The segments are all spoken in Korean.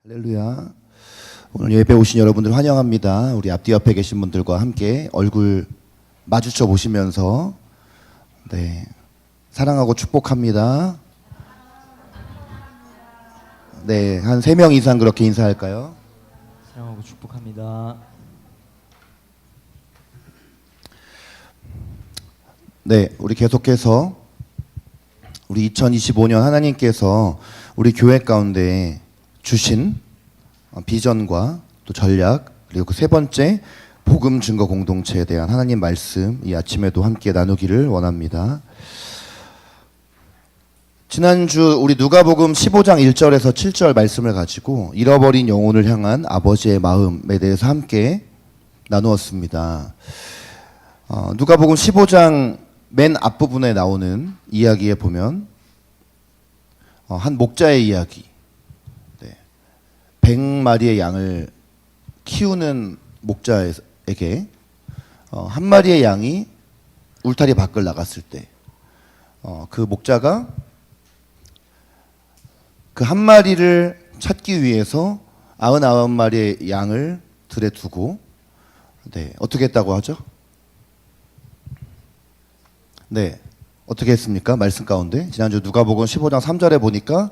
할렐루야. 오늘 예배 오신 여러분들 환영합니다. 우리 앞뒤 옆에 계신 분들과 함께 얼굴 마주쳐 보시면서 사랑하고 축복합니다. 한 3명 이상 그렇게 인사할까요? 사랑하고 축복합니다. 우리 계속해서 우리 2025년 하나님께서 우리 교회 가운데 주신 비전과 또 전략, 그리고 그 세 번째 복음 증거 공동체에 대한 하나님 말씀 이 아침에도 함께 나누기를 원합니다. 지난주 우리 누가복음 15장 1절에서 7절 말씀을 가지고 잃어버린 영혼을 향한 아버지의 마음에 대해서 함께 나누었습니다. 누가복음 15장 맨 앞부분에 나오는 이야기에 보면 한 목자의 이야기, 100마리의 양을 키우는 목자에게 한 마리의 양이 울타리 밖을 나갔을 때 그 목자가 그 한 마리를 찾기 위해서 99마리의 양을 들에 두고 어떻게 했다고 하죠? 어떻게 했습니까? 말씀 가운데 지난주 누가복음 15장 3절에 보니까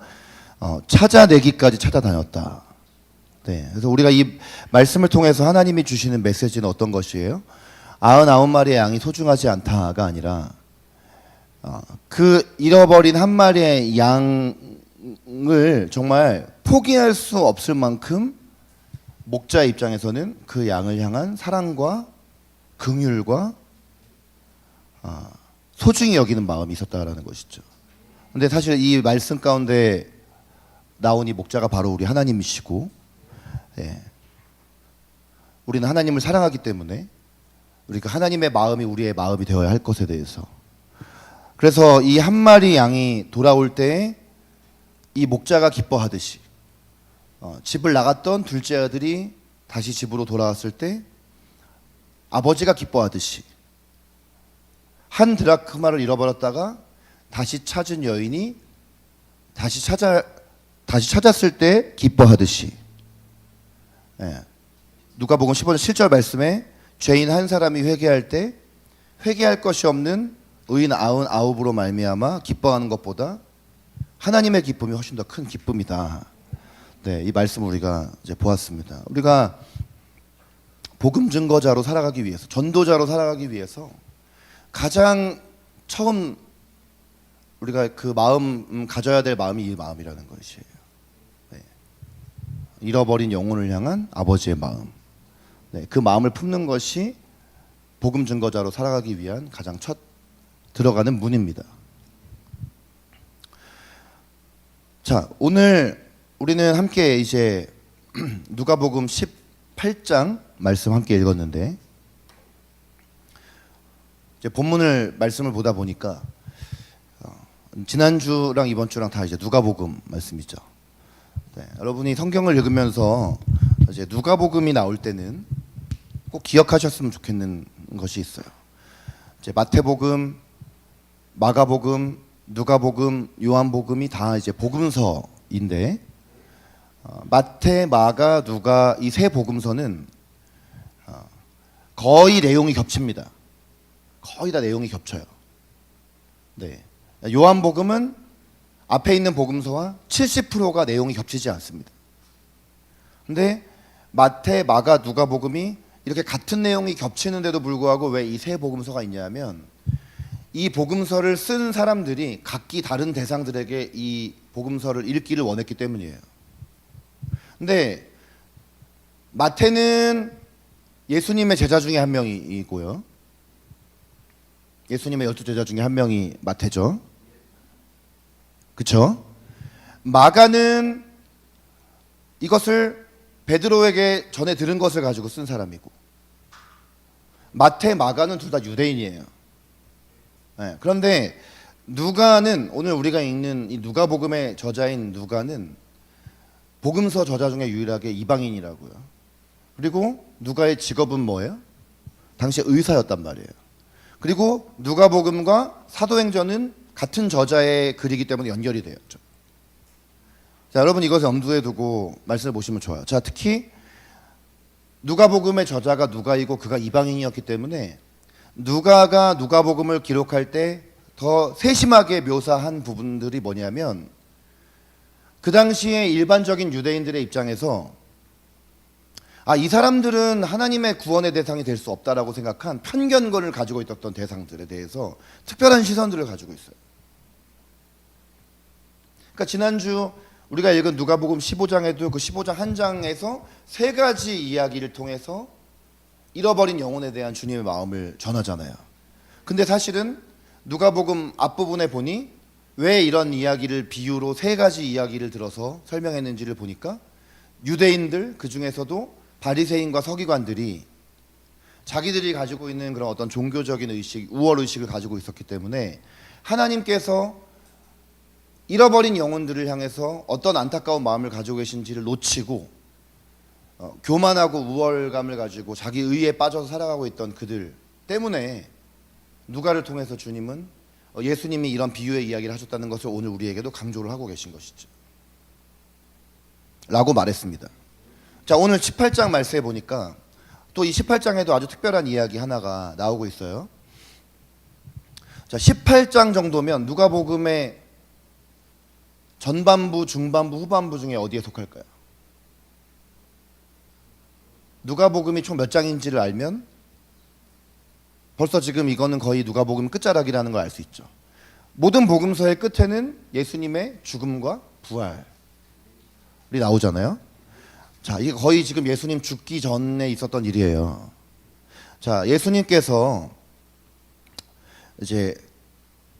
찾아내기까지 찾아다녔다. 그래서 우리가 이 말씀을 통해서 하나님이 주시는 메시지는 어떤 것이에요? 99마리의 양이 소중하지 않다가 아니라 그 잃어버린 한 마리의 양을 정말 포기할 수 없을 만큼 목자의 입장에서는 그 양을 향한 사랑과 긍휼과 소중히 여기는 마음이 있었다라는 것이죠. 근데 사실 이 말씀 가운데 나온 이 목자가 바로 우리 하나님이시고, 우리는 하나님을 사랑하기 때문에 우리가 하나님의 마음이 우리의 마음이 되어야 할 것에 대해서, 그래서 이 한 마리 양이 돌아올 때 이 목자가 기뻐하듯이 집을 나갔던 둘째 아들이 다시 집으로 돌아왔을 때 아버지가 기뻐하듯이 한 드라크마를 잃어버렸다가 다시 찾은 여인이 다시 찾았을 때 기뻐하듯이, 누가복음 15장 7절 말씀에 죄인 한 사람이 회개할 때 회개할 것이 없는 의인 99으로 말미암아 기뻐하는 것보다 하나님의 기쁨이 훨씬 더 큰 기쁨이다. 이 말씀을 우리가 이제 보았습니다. 우리가 복음 증거자로 살아가기 위해서, 전도자로 살아가기 위해서 가장 처음 우리가 그 마음 가져야 될 마음이 이 마음이라는 것이에요. 잃어버린 영혼을 향한 아버지의 마음. 그 마음을 품는 것이 복음 증거자로 살아가기 위한 가장 첫 들어가는 문입니다. 자, 오늘 우리는 함께 이제 누가복음 18장 말씀 함께 읽었는데, 이제 본문을 말씀을 보다 보니까 지난주랑 이번 주랑 다 이제 누가복음 말씀이죠. 여러분이 성경을 읽으면서 이제 누가복음이 나올 때는 꼭 기억하셨으면 좋겠는 것이 있어요. 이제 마태복음, 마가복음, 누가복음, 요한복음이 다 이제 복음서인데, 마태, 마가, 누가 이 세 복음서는 거의 내용이 겹칩니다. 거의 다 내용이 겹쳐요. 요한복음은 앞에 있는 복음서와 70%가 내용이 겹치지 않습니다. 근데 마태, 마가, 누가복음이 이렇게 같은 내용이 겹치는데도 불구하고 왜 이 세 복음서가 있냐면, 이 복음서를 쓴 사람들이 각기 다른 대상들에게 이 복음서를 읽기를 원했기 때문이에요. 근데 마태는 예수님의 제자 중에 한 명이고요. 예수님의 12제자 중에 한 명이 마태죠. 그렇죠? 마가는 이것을 베드로에게 전해 들은 것을 가지고 쓴 사람이고, 마태, 마가는 둘 다 유대인이에요. 그런데 누가는, 오늘 우리가 읽는 이 누가복음의 저자인 누가는 복음서 저자 중에 유일하게 이방인이라고요. 그리고 누가의 직업은 뭐예요? 당시 의사였단 말이에요. 그리고 누가복음과 사도행전은 같은 저자의 글이기 때문에 연결이 되었죠. 자, 여러분 이것을 염두에 두고 말씀을 보시면 좋아요. 자, 특히 누가복음의 저자가 누가이고 그가 이방인이었기 때문에 누가가 누가복음을 기록할 때 더 세심하게 묘사한 부분들이 뭐냐면 그 당시에 일반적인 유대인들의 입장에서 이 사람들은 하나님의 구원의 대상이 될 수 없다라고 생각한 편견권을 가지고 있었던 대상들에 대해서 특별한 시선들을 가지고 있어요. 그러니까 지난주 우리가 읽은 누가복음 15장에도 그 15장 한 장에서 세 가지 이야기를 통해서 잃어버린 영혼에 대한 주님의 마음을 전하잖아요. 근데 사실은 누가복음 앞부분에 보니 왜 이런 이야기를 비유로 세 가지 이야기를 들어서 설명했는지를 보니까 유대인들 그 중에서도 바리새인과 서기관들이 자기들이 가지고 있는 그런 어떤 종교적인 의식, 우월 의식을 가지고 있었기 때문에 하나님께서 잃어버린 영혼들을 향해서 어떤 안타까운 마음을 가지고 계신지를 놓치고 교만하고 우월감을 가지고 자기 의에 빠져서 살아가고 있던 그들 때문에 누가를 통해서 주님은 예수님이 이런 비유의 이야기를 하셨다는 것을 오늘 우리에게도 강조를 하고 계신 것이죠. 라고 말했습니다. 자, 오늘 18장 말씀해 보니까 또 이 18장에도 아주 특별한 이야기 하나가 나오고 있어요. 자, 18장 정도면 누가복음의 전반부, 중반부, 후반부 중에 어디에 속할까요? 누가복음이 총 몇 장인지를 알면 벌써 지금 이거는 거의 누가복음 끝자락이라는 걸 알 수 있죠. 모든 복음서의 끝에는 예수님의 죽음과 부활이 나오잖아요. 자, 이게 거의 지금 예수님 죽기 전에 있었던 일이에요. 자, 예수님께서 이제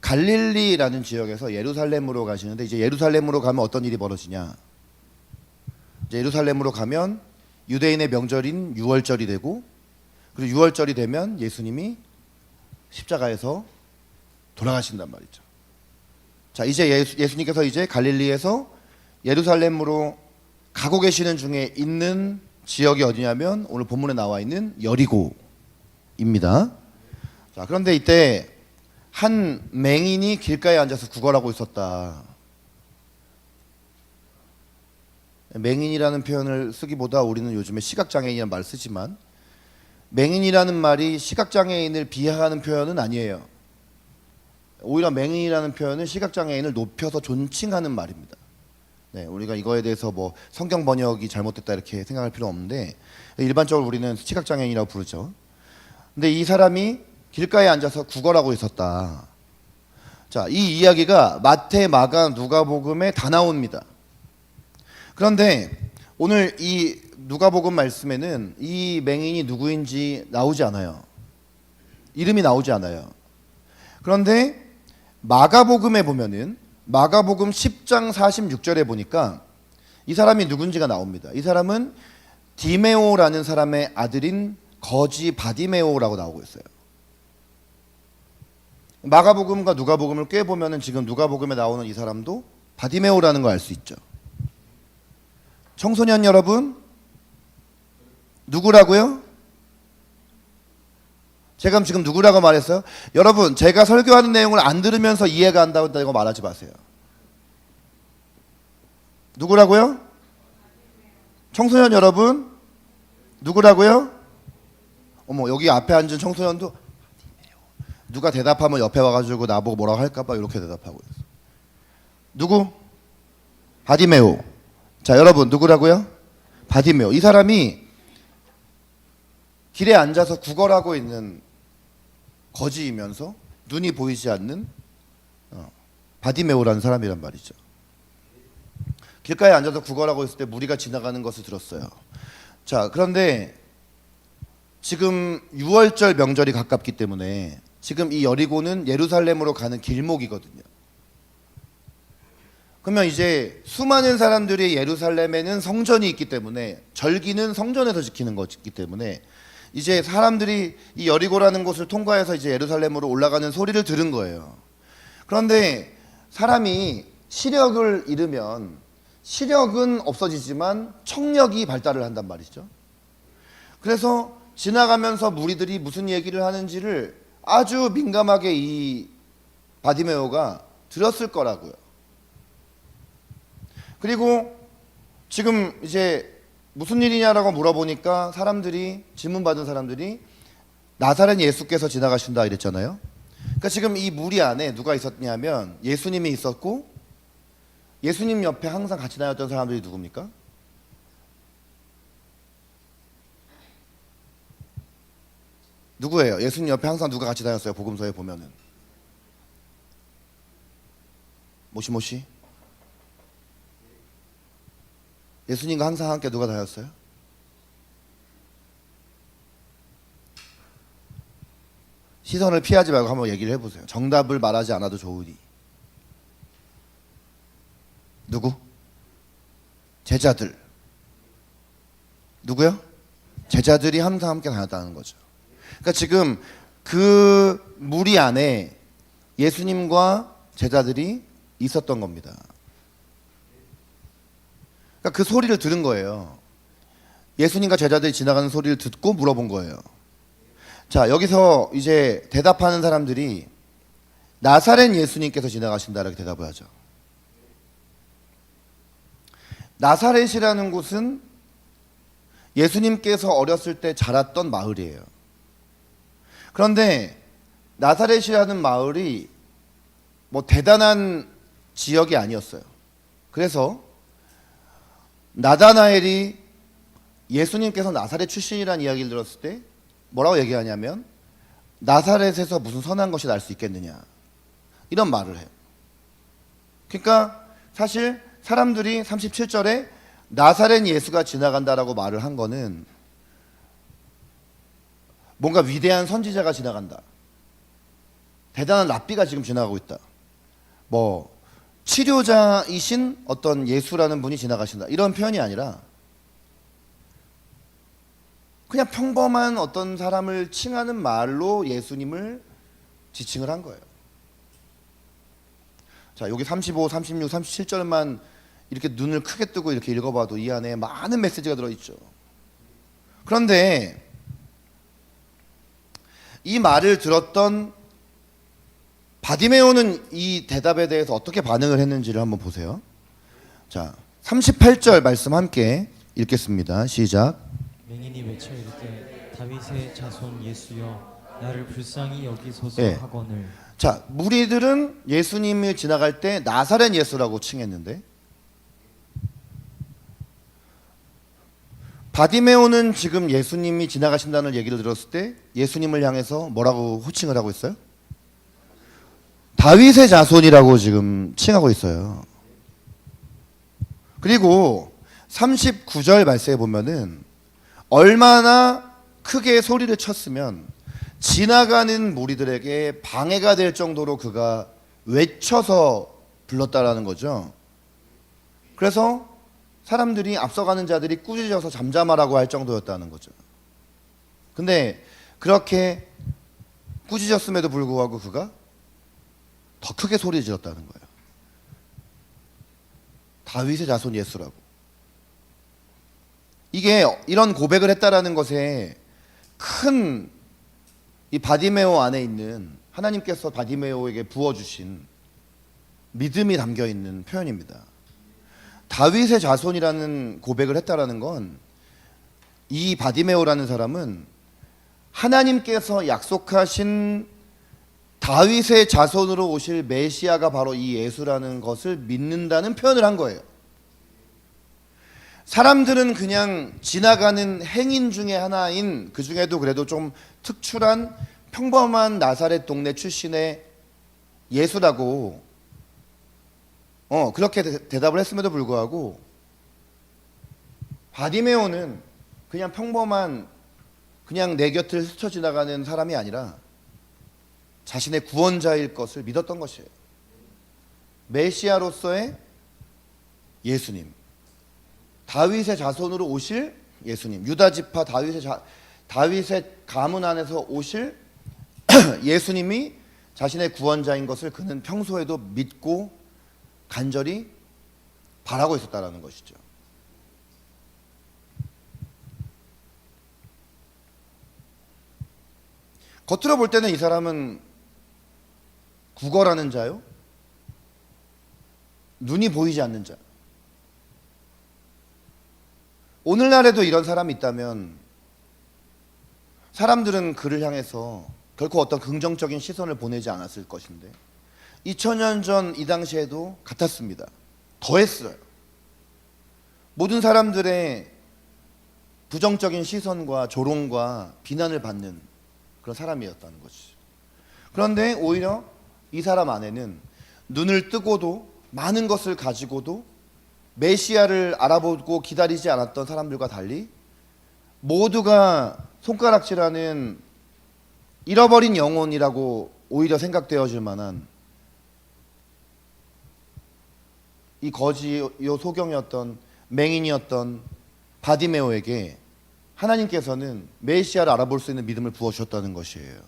갈릴리라는 지역에서 예루살렘으로 가시는데 이제 예루살렘으로 가면 어떤 일이 벌어지냐? 이제 예루살렘으로 가면 유대인의 명절인 유월절이 되고 그리고 유월절이 되면 예수님이 십자가에서 돌아가신단 말이죠. 자, 이제 예수님께서 이제 갈릴리에서 예루살렘으로 가고 계시는 중에 있는 지역이 어디냐면 오늘 본문에 나와 있는 여리고입니다. 자, 그런데 이때 한 맹인이 길가에 앉아서 구걸하고 있었다. 맹인이라는 표현을 쓰기보다 우리는 요즘에 시각장애인이라는 말을 쓰지만 맹인이라는 말이 시각장애인을 비하하는 표현은 아니에요. 오히려 맹인이라는 표현은 시각장애인을 높여서 존칭하는 말입니다. 네, 우리가 이거에 대해서 뭐 성경 번역이 잘못됐다 이렇게 생각할 필요 없는데 일반적으로 우리는 시각장애인이라고 부르죠. 근데 이 사람이 길가에 앉아서 구걸하고 있었다. 자, 이 이야기가 마태, 마가, 누가복음에 다 나옵니다. 그런데 오늘 이 누가복음 말씀에는 이 맹인이 누구인지 나오지 않아요. 이름이 나오지 않아요. 그런데 마가복음에 보면은 마가복음 10장 46절에 보니까 이 사람이 누군지가 나옵니다. 이 사람은 디메오라는 사람의 아들인 거지 바디메오라고 나오고 있어요. 마가복음과 누가복음을 꿰보면은 지금 누가복음에 나오는 이 사람도 바디메오라는 걸 알 수 있죠. 청소년 여러분, 누구라고요? 제가 지금 누구라고 말했어요? 여러분, 제가 설교하는 내용을 안 들으면서 이해가 안 된다고 말하지 마세요. 누구라고요? 청소년 여러분, 누구라고요? 어머, 여기 앞에 앉은 청소년도 누가 대답하면 옆에 와가지고 나보고 뭐라고 할까봐 이렇게 대답하고 있어요. 누구? 바디메오. 자, 여러분 누구라고요? 바디메오. 이 사람이 길에 앉아서 구걸하고 있는 거지이면서 눈이 보이지 않는 바디메오라는 사람이란 말이죠. 길가에 앉아서 구걸하고 있을 때 무리가 지나가는 것을 들었어요. 자, 그런데 지금 유월절 명절이 가깝기 때문에 지금 이 여리고는 예루살렘으로 가는 길목이거든요. 그러면 이제 수많은 사람들이 예루살렘에는 성전이 있기 때문에 절기는 성전에서 지키는 것이기 때문에 이제 사람들이 이 여리고라는 곳을 통과해서 이제 예루살렘으로 올라가는 소리를 들은 거예요. 그런데 사람이 시력을 잃으면 시력은 없어지지만 청력이 발달을 한단 말이죠. 그래서 지나가면서 무리들이 무슨 얘기를 하는지를 아주 민감하게 이 바디메오가 들었을 거라고요. 그리고 지금 이제 무슨 일이냐라고 물어보니까 사람들이 질문받은 사람들이 나사렛 예수께서 지나가신다 이랬잖아요. 그러니까 지금 이 무리 안에 누가 있었냐면 예수님이 있었고 예수님 옆에 항상 같이 다녔던 사람들이 누굽니까? 누구예요? 예수님 옆에 항상 누가 같이 다녔어요? 복음서에 보면은 모시모시 예수님과 항상 함께 누가 다녔어요? 시선을 피하지 말고 한번 얘기를 해보세요. 정답을 말하지 않아도 좋으니. 누구? 제자들. 누구요? 제자들이 항상 함께 다녔다는 거죠. 그러니까 지금 그 무리 안에 예수님과 제자들이 있었던 겁니다. 그러니까 그 소리를 들은 거예요. 예수님과 제자들이 지나가는 소리를 듣고 물어본 거예요. 자, 여기서 이제 대답하는 사람들이 나사렛 예수님께서 지나가신다 이렇게 대답을 하죠. 나사렛이라는 곳은 예수님께서 어렸을 때 자랐던 마을이에요. 그런데 나사렛이라는 마을이 뭐 대단한 지역이 아니었어요. 그래서 나다나엘이 예수님께서 나사렛 출신이라는 이야기를 들었을 때 뭐라고 얘기하냐면 나사렛에서 무슨 선한 것이 날 수 있겠느냐 이런 말을 해요. 그러니까 사실 사람들이 37절에 나사렛 예수가 지나간다라고 말을 한 거는 뭔가 위대한 선지자가 지나간다, 대단한 랍비가 지금 지나가고 있다, 뭐 치료자이신 어떤 예수라는 분이 지나가신다 이런 표현이 아니라 그냥 평범한 어떤 사람을 칭하는 말로 예수님을 지칭을 한 거예요. 자, 여기 35, 36, 37절만 이렇게 눈을 크게 뜨고 이렇게 읽어봐도 이 안에 많은 메시지가 들어있죠. 그런데 이 말을 들었던 바디메오는 이 대답에 대해서 어떻게 반응을 했는지를 한번 보세요. 자, 38절 말씀 함께 읽겠습니다. 시작. 맹인이 외쳐 이르되 다윗의 자손 예수여 나를 불쌍히 여기소서 예. 하거늘. 자, 무리들은 예수님이 지나갈 때 나사렛 예수라고 칭했는데 바디메오는 지금 예수님이 지나가신다는 얘기를 들었을 때 예수님을 향해서 뭐라고 호칭을 하고 있어요? 다윗의 자손이라고 지금 칭하고 있어요. 그리고 39절 말씀에 보면은 얼마나 크게 소리를 쳤으면 지나가는 무리들에게 방해가 될 정도로 그가 외쳐서 불렀다라는 거죠. 그래서 사람들이 앞서가는 자들이 꾸짖어서 잠잠하라고 할 정도였다는 거죠. 근데 그렇게 꾸짖었음에도 불구하고 그가 더 크게 소리 질렀다는 거예요. 다윗의 자손 예수라고. 이게 이런 고백을 했다라는 것에 큰 이 바디메오 안에 있는 하나님께서 바디메오에게 부어주신 믿음이 담겨 있는 표현입니다. 다윗의 자손이라는 고백을 했다라는 건 이 바디메오라는 사람은 하나님께서 약속하신 다윗의 자손으로 오실 메시아가 바로 이 예수라는 것을 믿는다는 표현을 한 거예요. 사람들은 그냥 지나가는 행인 중에 하나인, 그 중에도 그래도 좀 특출한 평범한 나사렛 동네 출신의 예수라고 그렇게 대답을 했음에도 불구하고 바디메오는 그냥 평범한 그냥 내 곁을 스쳐 지나가는 사람이 아니라 자신의 구원자일 것을 믿었던 것이에요. 메시아로서의 예수님, 다윗의 자손으로 오실 예수님, 유다 지파 다윗의 가문 안에서 오실 예수님이 자신의 구원자인 것을 그는 평소에도 믿고 간절히 바라고 있었다라는 것이죠. 겉으로 볼 때는 이 사람은 구걸하는 자요, 눈이 보이지 않는 자, 오늘날에도 이런 사람이 있다면 사람들은 그를 향해서 결코 어떤 긍정적인 시선을 보내지 않았을 것인데 2000년 전 이 당시에도 같았습니다. 더했어요. 모든 사람들의 부정적인 시선과 조롱과 비난을 받는 그런 사람이었다는 것이죠. 그런데 오히려 이 사람 안에는 눈을 뜨고도 많은 것을 가지고도 메시아를 알아보고 기다리지 않았던 사람들과 달리 모두가 손가락질하는 잃어버린 영혼이라고 오히려 생각되어질 만한 이 거지요 소경이었던 맹인이었던 바디메오에게 하나님께서는 메시아를 알아볼 수 있는 믿음을 부어주셨다는 것이에요.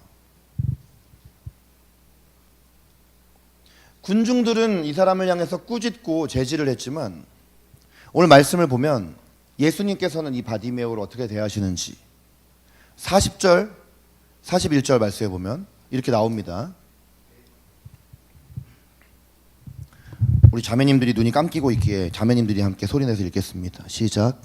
군중들은 이 사람을 향해서 꾸짖고 제지를 했지만 오늘 말씀을 보면 예수님께서는 이 바디메오를 어떻게 대하시는지 40절, 41절 말씀에 보면 이렇게 나옵니다. 우리 자매님들이 눈이 감기고 있기에 자매님들이 함께 소리내서 읽겠습니다. 시작.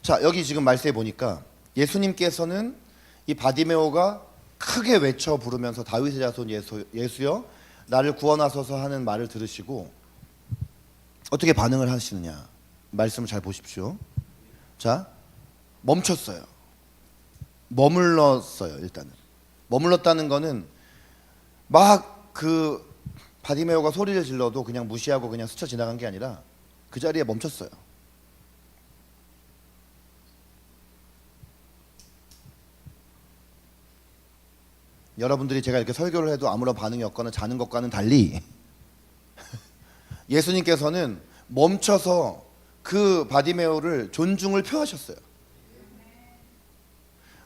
자, 여기 지금 말씀해 보니까 예수님께서는 이 바디메오가 크게 외쳐 부르면서 다윗의 자손 예수여 나를 구원하소서 하는 말을 들으시고 어떻게 반응을 하시느냐. 말씀을 잘 보십시오. 자, 멈췄어요. 머물렀어요. 일단은 머물렀다는 거는 막 그 바디메오가 소리를 질러도 그냥 무시하고 그냥 스쳐 지나간 게 아니라 그 자리에 멈췄어요. 여러분들이 제가 이렇게 설교를 해도 아무런 반응이 없거나 자는 것과는 달리 예수님께서는 멈춰서 그 바디메오를 존중을 표하셨어요.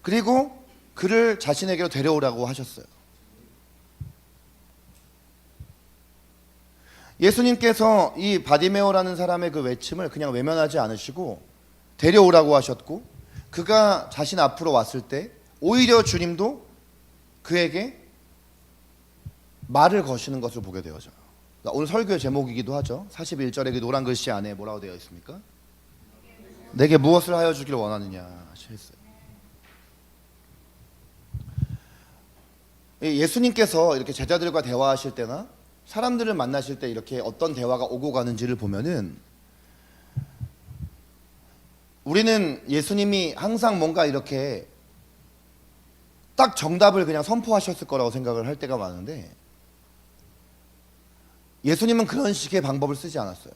그리고 그를 자신에게로 데려오라고 하셨어요. 예수님께서 이 바디메오라는 사람의 그 외침을 그냥 외면하지 않으시고 데려오라고 하셨고 그가 자신 앞으로 왔을 때 오히려 주님도 그에게 말을 거시는 것을 보게 되어져요. 오늘 설교의 제목이기도 하죠. 41절의 그 노란 글씨 안에 뭐라고 되어 있습니까? 내게 무엇을 하여 주길 원하느냐 하셨어요. 예수님께서 이렇게 제자들과 대화하실 때나 사람들을 만나실 때 이렇게 어떤 대화가 오고 가는지를 보면은 우리는 예수님이 항상 뭔가 이렇게 딱 정답을 그냥 선포하셨을 거라고 생각을 할 때가 많은데 예수님은 그런 식의 방법을 쓰지 않았어요.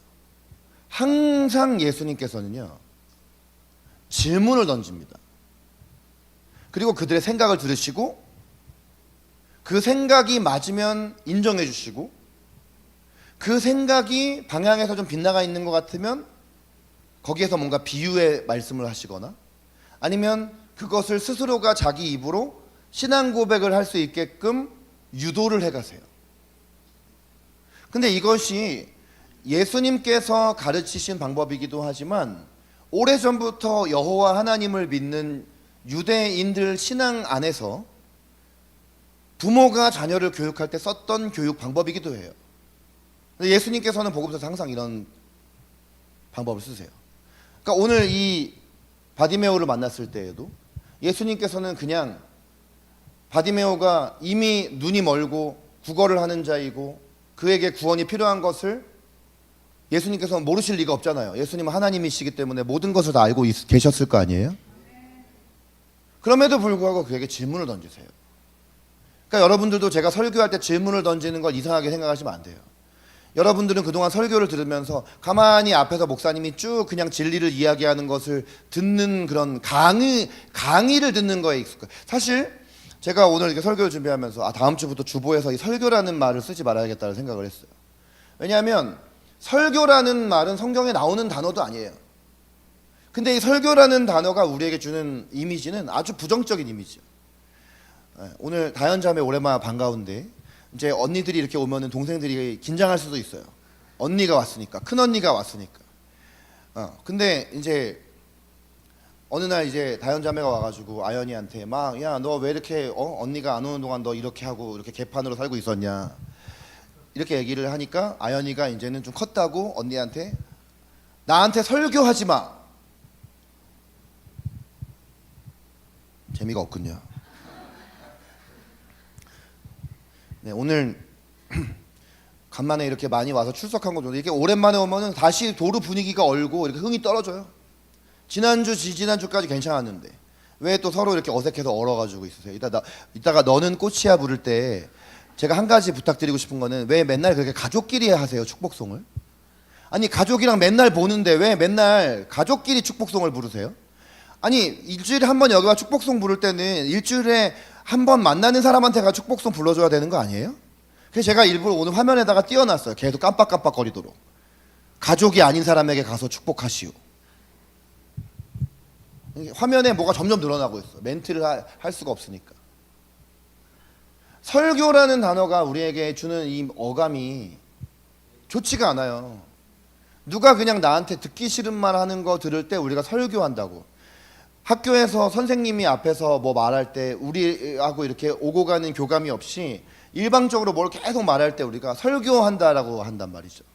항상 예수님께서는요 질문을 던집니다. 그리고 그들의 생각을 들으시고 그 생각이 맞으면 인정해 주시고 그 생각이 방향에서 좀 빗나가 있는 것 같으면 거기에서 뭔가 비유의 말씀을 하시거나 아니면 그것을 스스로가 자기 입으로 신앙 고백을 할 수 있게끔 유도를 해가세요. 근데 이것이 예수님께서 가르치신 방법이기도 하지만 오래전부터 여호와 하나님을 믿는 유대인들 신앙 안에서 부모가 자녀를 교육할 때 썼던 교육 방법이기도 해요. 근데 예수님께서는 복음서에서 항상 이런 방법을 쓰세요. 그러니까 오늘 이 바디메오를 만났을 때에도 예수님께서는 그냥 바디메오가 이미 눈이 멀고 구걸을 하는 자이고 그에게 구원이 필요한 것을 예수님께서는 모르실 리가 없잖아요. 예수님은 하나님이시기 때문에 모든 것을 다 알고 계셨을 거 아니에요? 그럼에도 불구하고 그에게 질문을 던지세요. 그러니까 여러분들도 제가 설교할 때 질문을 던지는 걸 이상하게 생각하시면 안 돼요. 여러분들은 그동안 설교를 들으면서 가만히 앞에서 목사님이 쭉 그냥 진리를 이야기하는 것을 듣는 그런 강의를 듣는 거에 익숙해요. 사실 제가 오늘 이렇게 설교를 준비하면서 다음 주부터 주보에서 이 설교라는 말을 쓰지 말아야겠다는 생각을 했어요. 왜냐하면 설교라는 말은 성경에 나오는 단어도 아니에요. 근데 이 설교라는 단어가 우리에게 주는 이미지는 아주 부정적인 이미지예요. 오늘 다현자매 오랜만에 반가운데 이제 언니들이 이렇게 오면은 동생들이 긴장할 수도 있어요. 언니가 왔으니까, 큰 언니가 왔으니까. 근데 이제 어느 날 이제 다현자매가 와가지고 아연이한테 막 야 너 왜 이렇게 언니가 안 오는 동안 너 이렇게 하고 이렇게 개판으로 살고 있었냐 이렇게 얘기를 하니까 아연이가 이제는 좀 컸다고 언니한테 나한테 설교하지 마. 재미가 없군요. 네, 오늘 간만에 이렇게 많이 와서 출석한 거 좋은데 이렇게 오랜만에 오면은 다시 도로 분위기가 얼고 이렇게 흥이 떨어져요. 지난주, 지지난주까지 괜찮았는데 왜 또 서로 이렇게 어색해서 얼어가지고 있으세요? 이따가 너는 꽃이야 부를 때 제가 한 가지 부탁드리고 싶은 거는 왜 맨날 그렇게 가족끼리 하세요 축복송을? 아니 가족이랑 맨날 보는데 왜 맨날 가족끼리 축복송을 부르세요? 아니 일주일에 한 번 여기 와 축복송 부를 때는 일주일에 한 번 만나는 사람한테 가 축복송 불러줘야 되는 거 아니에요? 그래서 제가 일부러 오늘 화면에다가 띄워놨어요. 계속 깜빡깜빡거리도록. 가족이 아닌 사람에게 가서 축복하시오. 화면에 뭐가 점점 늘어나고 있어. 멘트를 할 수가 없으니까. 설교라는 단어가 우리에게 주는 이 어감이 좋지가 않아요. 누가 그냥 나한테 듣기 싫은 말 하는 거 들을 때 우리가 설교한다고. 학교에서 선생님이 앞에서 뭐 말할 때 우리하고 이렇게 오고 가는 교감이 없이 일방적으로 뭘 계속 말할 때 우리가 설교한다라고 한단 말이죠.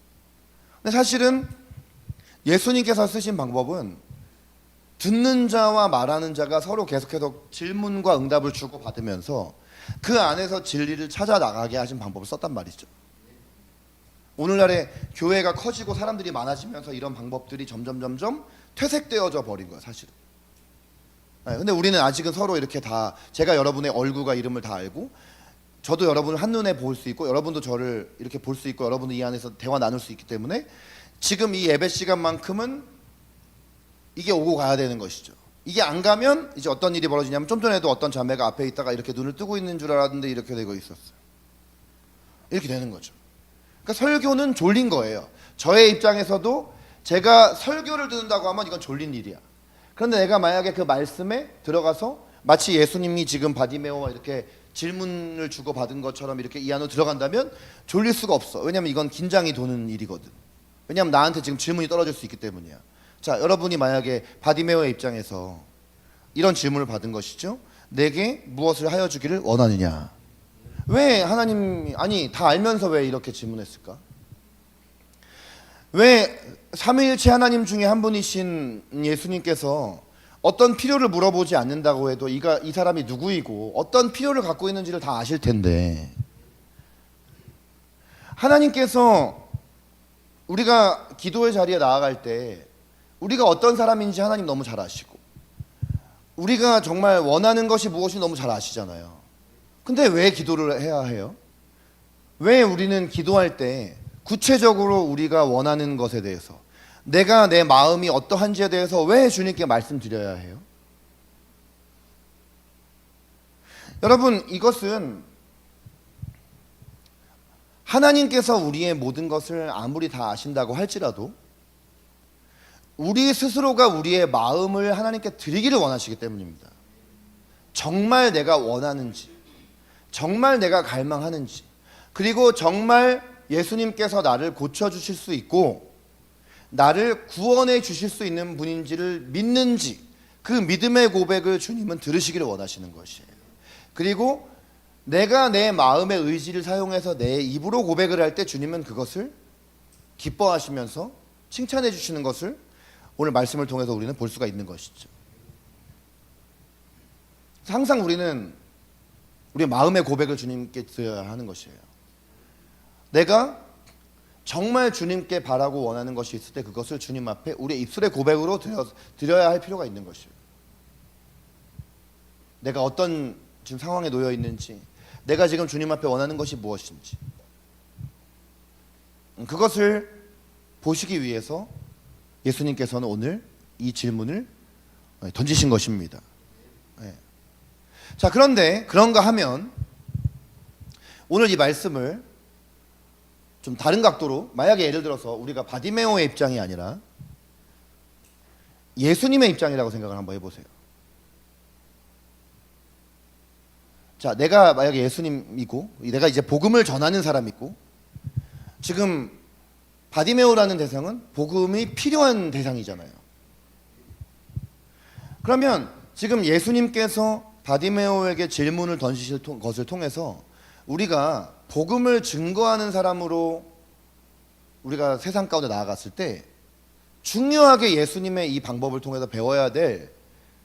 근데 사실은 예수님께서 쓰신 방법은 듣는 자와 말하는 자가 서로 계속해서 질문과 응답을 주고 받으면서 그 안에서 진리를 찾아 나가게 하신 방법을 썼단 말이죠. 오늘날에 교회가 커지고 사람들이 많아지면서 이런 방법들이 점점 퇴색되어져 버린 거야 사실은. 근데 우리는 아직은 서로 이렇게 다 제가 여러분의 얼굴과 이름을 다 알고 저도 여러분을 한눈에 볼 수 있고 여러분도 저를 이렇게 볼 수 있고 여러분도 이 안에서 대화 나눌 수 있기 때문에 지금 이 예배 시간만큼은 이게 오고 가야 되는 것이죠. 이게 안 가면 이제 어떤 일이 벌어지냐면 좀 전에도 어떤 자매가 앞에 있다가 이렇게 눈을 뜨고 있는 줄 알았는데 이렇게 되고 있었어요. 이렇게 되는 거죠. 그러니까 설교는 졸린 거예요. 저의 입장에서도 제가 설교를 듣는다고 하면 이건 졸린 일이야. 그런데 내가 만약에 그 말씀에 들어가서 마치 예수님이 지금 바디메오와 이렇게 질문을 주고 받은 것처럼 이렇게 이 안으로 들어간다면 졸릴 수가 없어. 왜냐면 이건 긴장이 도는 일이거든. 왜냐면 나한테 지금 질문이 떨어질 수 있기 때문이야. 자, 여러분이 만약에 바디메오의 입장에서 이런 질문을 받은 것이죠. 내게 무엇을 하여 주기를 원하느냐. 왜 하나님이 아니 다 알면서 왜 이렇게 질문했을까? 왜 삼위일체 하나님 중에 한 분이신 예수님께서 어떤 필요를 물어보지 않는다고 해도 이 사람이 누구이고 어떤 필요를 갖고 있는지를 다 아실 텐데 하나님께서 우리가 기도의 자리에 나아갈 때 우리가 어떤 사람인지 하나님 너무 잘 아시고 우리가 정말 원하는 것이 무엇인지 너무 잘 아시잖아요. 근데 왜 기도를 해야 해요? 왜 우리는 기도할 때 구체적으로 우리가 원하는 것에 대해서 내가 내 마음이 어떠한지에 대해서 왜 주님께 말씀드려야 해요? 여러분 이것은 하나님께서 우리의 모든 것을 아무리 다 아신다고 할지라도 우리 스스로가 우리의 마음을 하나님께 드리기를 원하시기 때문입니다. 정말 내가 원하는지 정말 내가 갈망하는지 그리고 정말 예수님께서 나를 고쳐주실 수 있고 나를 구원해 주실 수 있는 분인지를 믿는지 그 믿음의 고백을 주님은 들으시기를 원하시는 것이에요. 그리고 내가 내 마음의 의지를 사용해서 내 입으로 고백을 할 때 주님은 그것을 기뻐하시면서 칭찬해 주시는 것을 오늘 말씀을 통해서 우리는 볼 수가 있는 것이죠. 항상 우리는 우리 마음의 고백을 주님께 드려야 하는 것이에요. 내가 정말 주님께 바라고 원하는 것이 있을 때 그것을 주님 앞에 우리의 입술의 고백으로 드려야 할 필요가 있는 것이에요. 내가 어떤 지금 상황에 놓여 있는지 내가 지금 주님 앞에 원하는 것이 무엇인지 그것을 보시기 위해서 예수님께서는 오늘 이 질문을 던지신 것입니다. 자, 그런데 그런가 하면 오늘 이 말씀을 좀 다른 각도로 만약에 예를 들어서 우리가 바디메오의 입장이 아니라 예수님의 입장이라고 생각을 한번 해보세요. 자, 내가 만약에 예수님이고 내가 이제 복음을 전하는 사람이고 지금 바디메오라는 대상은 복음이 필요한 대상이잖아요. 그러면 지금 예수님께서 바디메오에게 질문을 던지실 것을 통해서 우리가 복음을 증거하는 사람으로 우리가 세상 가운데 나아갔을 때 중요하게 예수님의 이 방법을 통해서 배워야 될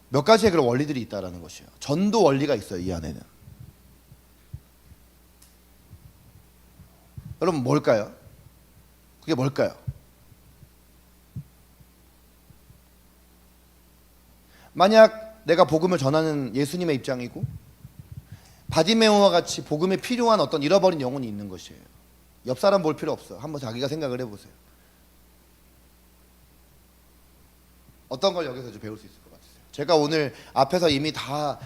몇 가지의 그런 원리들이 있다라는 것이에요. 전도 원리가 있어요, 이 안에는. 여러분 뭘까요? 그게 뭘까요? 만약 내가 복음을 전하는 예수님의 입장이고 바디메오와 같이 복음에 필요한 어떤 잃어버린 영혼이 있는 것이에요. 옆 사람 볼 필요 없어. 한번 자기가 생각을 해보세요. 어떤 걸 여기서 좀 배울 수 있을 것 같으세요? 제가 오늘 앞에서 이미 다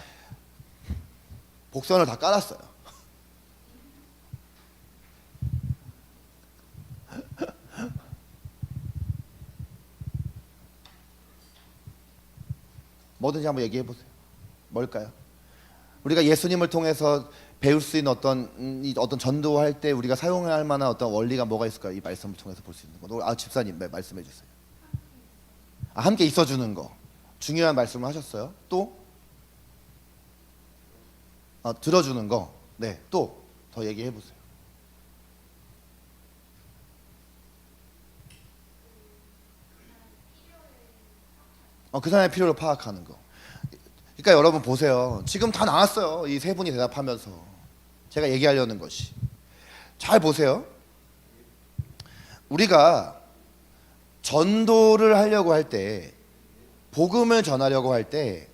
복선을 다 깔았어요. 뭐든지 한번 얘기해 보세요. 뭘까요? 우리가 예수님을 통해서 배울 수 있는 어떤 전도할 때 우리가 사용할 만한 어떤 원리가 뭐가 있을까요? 이 말씀을 통해서 볼 수 있는 거. 집사님 말씀해 주세요. 함께 있어주는 거 중요한 말씀을 하셨어요. 또 들어주는 거. 네, 또 더 얘기해 보세요. 그 사람의 필요를 파악하는 거. 그러니까 여러분 보세요. 지금 다 나왔어요. 이 세 분이 대답하면서 제가 얘기하려는 것이. 잘 보세요. 우리가 전도를 하려고 할 때, 복음을 전하려고 할 때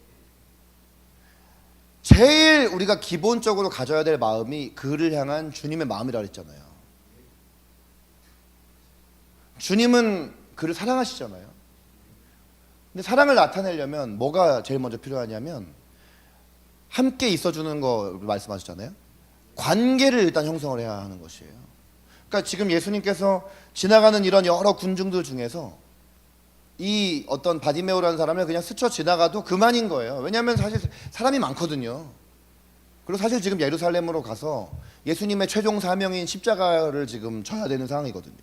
제일 우리가 기본적으로 가져야 될 마음이 그를 향한 주님의 마음이라 그랬잖아요. 주님은 그를 사랑하시잖아요. 근데 사랑을 나타내려면 뭐가 제일 먼저 필요하냐면 함께 있어주는 거 말씀하셨잖아요. 관계를 일단 형성을 해야 하는 것이에요. 그러니까 지금 예수님께서 지나가는 이런 여러 군중들 중에서 이 어떤 바디메오라는 사람을 그냥 스쳐 지나가도 그만인 거예요. 왜냐하면 사실 사람이 많거든요. 그리고 사실 지금 예루살렘으로 가서 예수님의 최종 사명인 십자가를 지금 져야 되는 상황이거든요.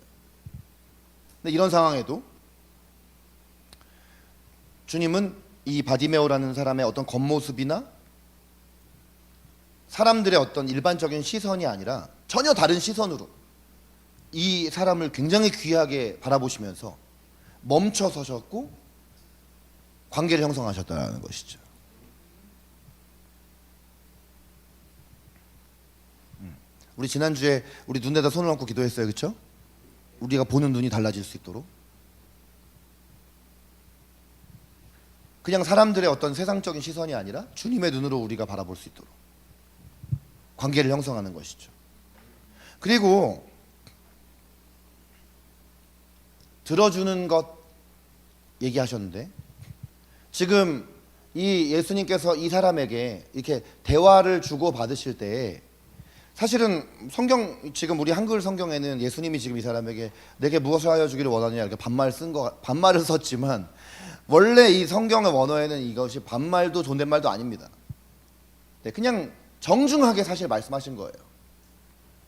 근데 이런 상황에도 주님은 이 바디메오라는 사람의 어떤 겉모습이나 사람들의 어떤 일반적인 시선이 아니라 전혀 다른 시선으로 이 사람을 굉장히 귀하게 바라보시면서 멈춰 서셨고 관계를 형성하셨다는 것이죠. 우리 지난주에 우리 눈에다 손을 얹고 기도했어요. 그렇죠? 우리가 보는 눈이 달라질 수 있도록. 그냥 사람들의 어떤 세상적인 시선이 아니라 주님의 눈으로 우리가 바라볼 수 있도록 관계를 형성하는 것이죠. 그리고 들어주는 것 얘기하셨는데 지금 이 예수님께서 이 사람에게 이렇게 대화를 주고 받으실 때 사실은 성경 지금 우리 한글 성경에는 예수님이 지금 이 사람에게 내게 무엇을 하여 주기를 원하느냐 이렇게 반말을 썼지만 원래 이 성경의 원어에는 이것이 반말도 존댓말도 아닙니다. 네, 그냥 정중하게 사실 말씀하신 거예요.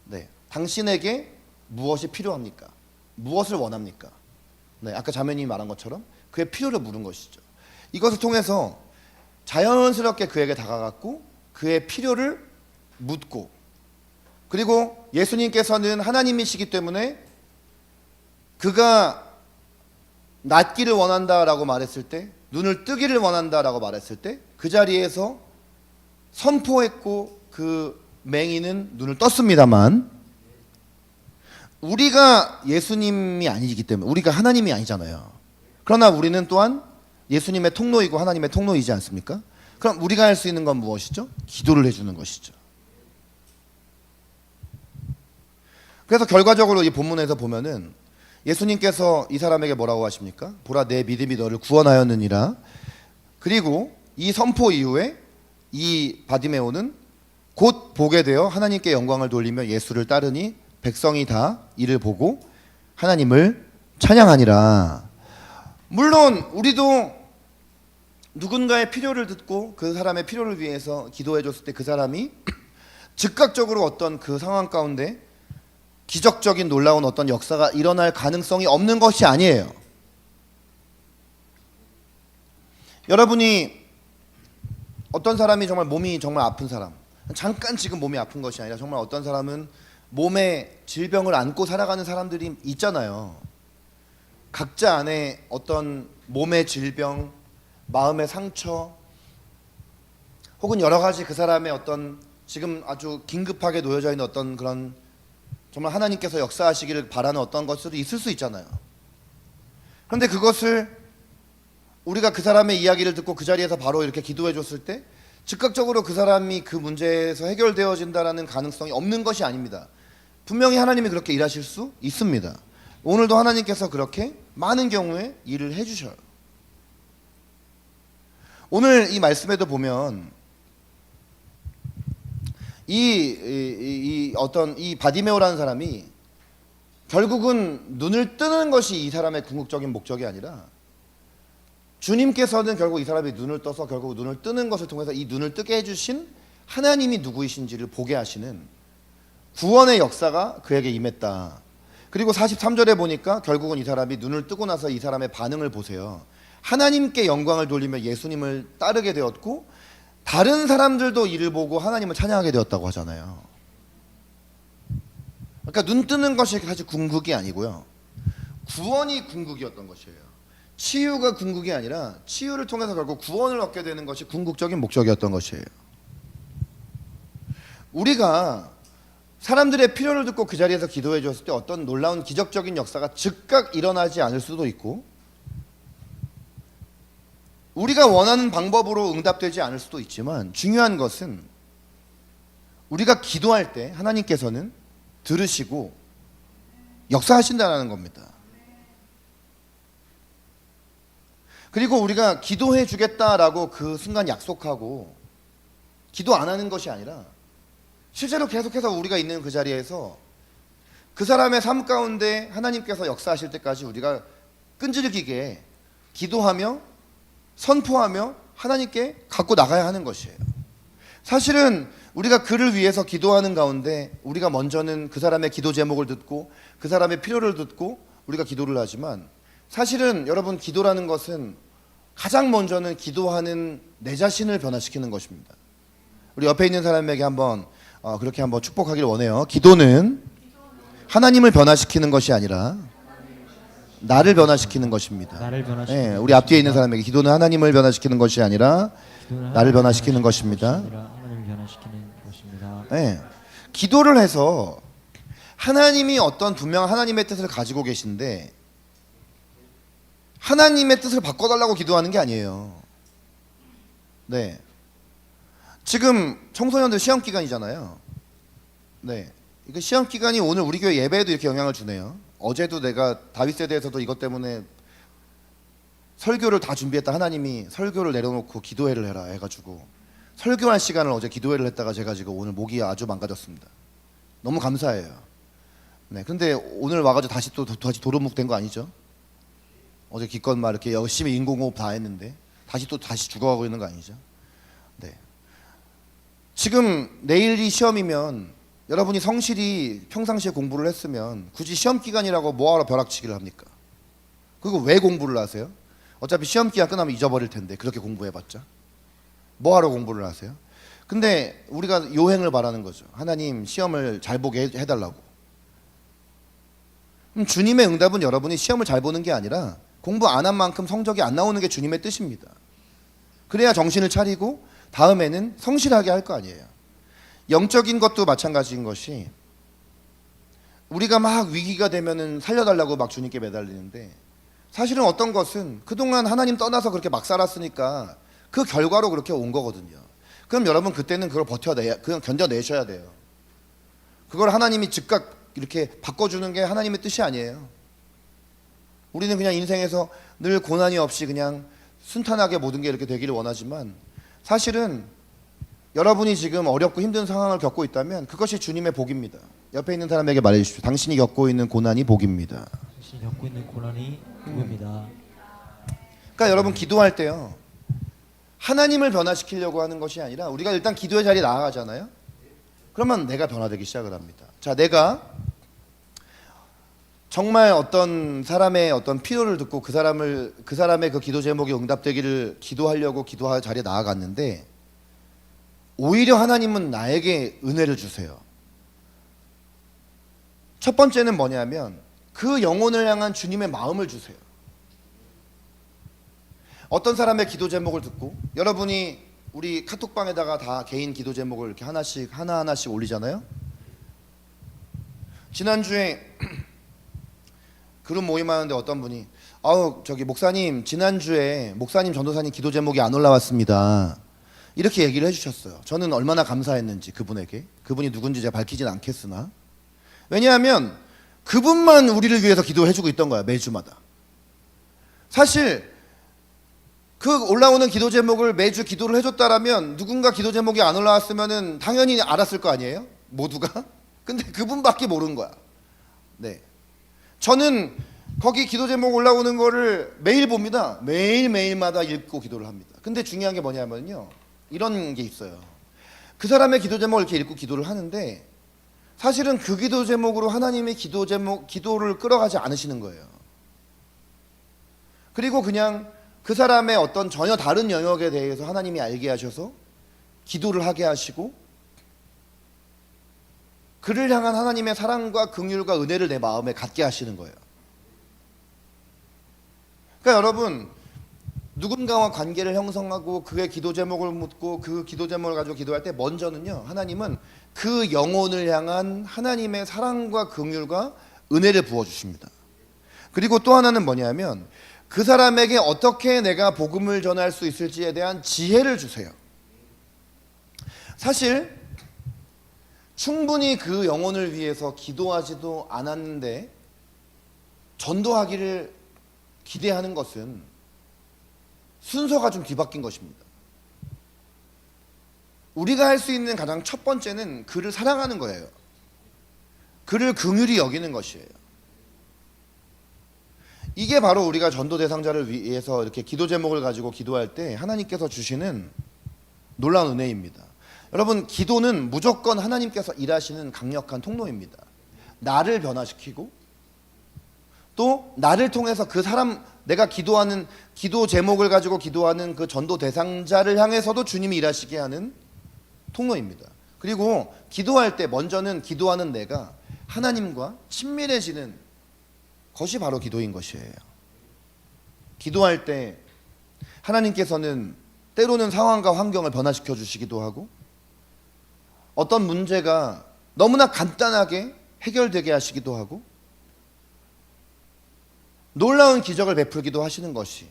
네, 당신에게 무엇이 필요합니까? 무엇을 원합니까? 네, 아까 자매님이 말한 것처럼 그의 필요를 물은 것이죠. 이것을 통해서 자연스럽게 그에게 다가갔고 그의 필요를 묻고 그리고 예수님께서는 하나님이시기 때문에 그가 낫기를 원한다라고 말했을 때 눈을 뜨기를 원한다라고 말했을 때 그 자리에서 선포했고 그 맹인은 눈을 떴습니다만 우리가 예수님이 아니기 때문에 우리가 하나님이 아니잖아요. 그러나 우리는 또한 예수님의 통로이고 하나님의 통로이지 않습니까? 그럼 우리가 할 수 있는 건 무엇이죠? 기도를 해주는 것이죠. 그래서 결과적으로 이 본문에서 보면은 예수님께서 이 사람에게 뭐라고 하십니까? 보라 내 믿음이 너를 구원하였느니라. 그리고 이 선포 이후에 이 바디메오는 곧 보게 되어 하나님께 영광을 돌리며 예수를 따르니 백성이 다 이를 보고 하나님을 찬양하니라. 물론 우리도 누군가의 필요를 듣고 그 사람의 필요를 위해서 기도해 줬을 때 그 사람이 즉각적으로 어떤 그 상황 가운데 기적적인 놀라운 어떤 역사가 일어날 가능성이 없는 것이 아니에요. 여러분이 어떤 사람이 정말 몸이 정말 아픈 사람, 잠깐 지금 몸이 아픈 것이 아니라 정말 어떤 사람은 몸에 질병을 안고 살아가는 사람들이 있잖아요. 각자 안에 어떤 몸의 질병, 마음의 상처, 혹은 여러 가지 그 사람의 어떤 지금 아주 긴급하게 놓여져 있는 어떤 그런 정말 하나님께서 역사하시기를 바라는 어떤 것들이 있을 수 있잖아요. 그런데 그것을 우리가 그 사람의 이야기를 듣고 그 자리에서 바로 이렇게 기도해 줬을 때 즉각적으로 그 사람이 그 문제에서 해결되어진다라는 가능성이 없는 것이 아닙니다. 분명히 하나님이 그렇게 일하실 수 있습니다. 오늘도 하나님께서 그렇게 많은 경우에 일을 해주셔요. 오늘 이 말씀에도 보면 이 바디메오라는 사람이 결국은 눈을 뜨는 것이 이 사람의 궁극적인 목적이 아니라 주님께서는 결국 이 사람이 눈을 떠서 결국 눈을 뜨는 것을 통해서 이 눈을 뜨게 해주신 하나님이 누구이신지를 보게 하시는 구원의 역사가 그에게 임했다. 그리고 43절에 보니까 결국은 이 사람이 눈을 뜨고 나서 이 사람의 반응을 보세요. 하나님께 영광을 돌리며 예수님을 따르게 되었고 다른 사람들도 이를 보고 하나님을 찬양하게 되었다고 하잖아요. 그러니까 눈 뜨는 것이 사실 궁극이 아니고요. 구원이 궁극이었던 것이에요. 치유가 궁극이 아니라 치유를 통해서 결국 구원을 얻게 되는 것이 궁극적인 목적이었던 것이에요. 우리가 사람들의 필요를 듣고 그 자리에서 기도해 줬을 때 어떤 놀라운 기적적인 역사가 즉각 일어나지 않을 수도 있고 우리가 원하는 방법으로 응답되지 않을 수도 있지만 중요한 것은 우리가 기도할 때 하나님께서는 들으시고 역사하신다는 겁니다. 그리고 우리가 기도해 주겠다라고 그 순간 약속하고 기도 안 하는 것이 아니라 실제로 계속해서 우리가 있는 그 자리에서 그 사람의 삶 가운데 하나님께서 역사하실 때까지 우리가 끈질기게 기도하며 선포하며 하나님께 갖고 나가야 하는 것이에요. 사실은 우리가 그를 위해서 기도하는 가운데 우리가 먼저는 그 사람의 기도 제목을 듣고 그 사람의 필요를 듣고 우리가 기도를 하지만 사실은 여러분 기도라는 것은 가장 먼저는 기도하는 내 자신을 변화시키는 것입니다. 우리 옆에 있는 사람에게 한번 그렇게 한번 축복하길 원해요. 기도는 하나님을 변화시키는 것이 아니라 나를 변화시키는 것입니다. 나를 변화시키는 네, 우리 앞뒤에 있는 사람에게 기도는 하나님을 변화시키는 것이 아니라 나를 변화시키는 것입니다. 하나님을 변화시키는 것입니다. 네, 기도를 해서 하나님이 어떤 분명 하나님의 뜻을 가지고 계신데 하나님의 뜻을 바꿔달라고 기도하는 게 아니에요. 네, 지금 청소년들 시험 기간이잖아요. 네, 이거 시험 기간이 오늘 우리 교회 예배에도 이렇게 영향을 주네요. 어제도 내가 다윗에 대해서도 이것 때문에 설교를 다 준비했다. 하나님이 설교를 내려놓고 기도회를 해라 해가지고 설교할 시간을 어제 기도회를 했다가 제가 지금 오늘 목이 아주 망가졌습니다. 너무 감사해요. 네, 근데 오늘 와가지고 다시 도루묵 된 거 아니죠? 어제 기껏 막 이렇게 열심히 인공호흡 다 했는데 다시 죽어가고 있는 거 아니죠? 네. 지금 내일이 시험이면 여러분이 성실히 평상시에 공부를 했으면 굳이 시험 기간이라고 뭐하러 벼락치기를 합니까? 그리고 왜 공부를 하세요? 어차피 시험 기간 끝나면 잊어버릴 텐데 그렇게 공부해봤자 뭐하러 공부를 하세요? 근데 우리가 요행을 바라는 거죠. 하나님 시험을 잘 보게 해달라고. 그럼 주님의 응답은 여러분이 시험을 잘 보는 게 아니라 공부 안 한 만큼 성적이 안 나오는 게 주님의 뜻입니다. 그래야 정신을 차리고 다음에는 성실하게 할 거 아니에요. 영적인 것도 마찬가지인 것이 우리가 막 위기가 되면은 살려달라고 막 주님께 매달리는데 사실은 어떤 것은 그동안 하나님 떠나서 그렇게 막 살았으니까 그 결과로 그렇게 온 거거든요. 그럼 여러분 그때는 그걸 그냥 견뎌내셔야 돼요. 그걸 하나님이 즉각 이렇게 바꿔주는 게 하나님의 뜻이 아니에요. 우리는 그냥 인생에서 늘 고난이 없이 그냥 순탄하게 모든 게 이렇게 되기를 원하지만 사실은 여러분이 지금 어렵고 힘든 상황을 겪고 있다면 그것이 주님의 복입니다. 옆에 있는 사람에게 말해주십시오. 당신이 겪고 있는 고난이 복입니다. 당신이 겪고 있는 고난이 복입니다. 그러니까 여러분 기도할 때요. 하나님을 변화시키려고 하는 것이 아니라 우리가 일단 기도의 자리에 나아가잖아요. 그러면 내가 변화되기 시작을 합니다. 자, 내가 정말 어떤 사람의 어떤 필요를 듣고 그 사람의 그 기도 제목이 응답되기를 기도하려고 기도할 자리에 나아갔는데 오히려 하나님은 나에게 은혜를 주세요. 첫 번째는 뭐냐면 그 영혼을 향한 주님의 마음을 주세요. 어떤 사람의 기도 제목을 듣고, 여러분이 우리 카톡방에다가 다 개인 기도 제목을 이렇게 하나하나씩 올리잖아요. 지난주에 그룹 모임하는데 어떤 분이 저기 목사님, 지난주에 목사님 전도사님 기도 제목이 안 올라왔습니다, 이렇게 얘기를 해주셨어요. 저는 얼마나 감사했는지 그분에게. 그분이 누군지 제가 밝히진 않겠으나, 왜냐하면 그분만 우리를 위해서 기도해주고 있던 거야, 매주마다. 사실 그 올라오는 기도 제목을 매주 기도를 해줬다라면 누군가 기도 제목이 안 올라왔으면은 당연히 알았을 거 아니에요, 모두가. 근데 그분밖에 모르는 거야. 네, 저는 거기 기도 제목 올라오는 거를 매일 봅니다. 매일마다 읽고 기도를 합니다. 근데 중요한 게 뭐냐면요, 이런 게 있어요. 그 사람의 기도 제목을 이렇게 읽고 기도를 하는데 사실은 그 기도 제목으로 하나님의 기도를 끌어가지 않으시는 거예요. 그리고 그냥 그 사람의 어떤 전혀 다른 영역에 대해서 하나님이 알게 하셔서 기도를 하게 하시고, 그를 향한 하나님의 사랑과 긍휼과 은혜를 내 마음에 갖게 하시는 거예요. 그러니까 여러분, 누군가와 관계를 형성하고 그의 기도 제목을 묻고 그 기도 제목을 가지고 기도할 때 먼저는요, 하나님은 그 영혼을 향한 하나님의 사랑과 긍휼과 은혜를 부어주십니다. 그리고 또 하나는 뭐냐면 그 사람에게 어떻게 내가 복음을 전할 수 있을지에 대한 지혜를 주세요. 사실 충분히 그 영혼을 위해서 기도하지도 않았는데 전도하기를 기대하는 것은 순서가 좀 뒤바뀐 것입니다. 우리가 할 수 있는 가장 첫 번째는 그를 사랑하는 거예요. 그를 긍휼히 여기는 것이에요. 이게 바로 우리가 전도 대상자를 위해서 이렇게 기도 제목을 가지고 기도할 때 하나님께서 주시는 놀라운 은혜입니다. 여러분, 기도는 무조건 하나님께서 일하시는 강력한 통로입니다. 나를 변화시키고 또 나를 통해서 그 사람, 내가 기도하는 기도 제목을 가지고 기도하는 그 전도 대상자를 향해서도 주님이 일하시게 하는 통로입니다. 그리고 기도할 때 먼저는 기도하는 내가 하나님과 친밀해지는 것이 바로 기도인 것이에요. 기도할 때 하나님께서는 때로는 상황과 환경을 변화시켜 주시기도 하고, 어떤 문제가 너무나 간단하게 해결되게 하시기도 하고, 놀라운 기적을 베풀기도 하시는 것이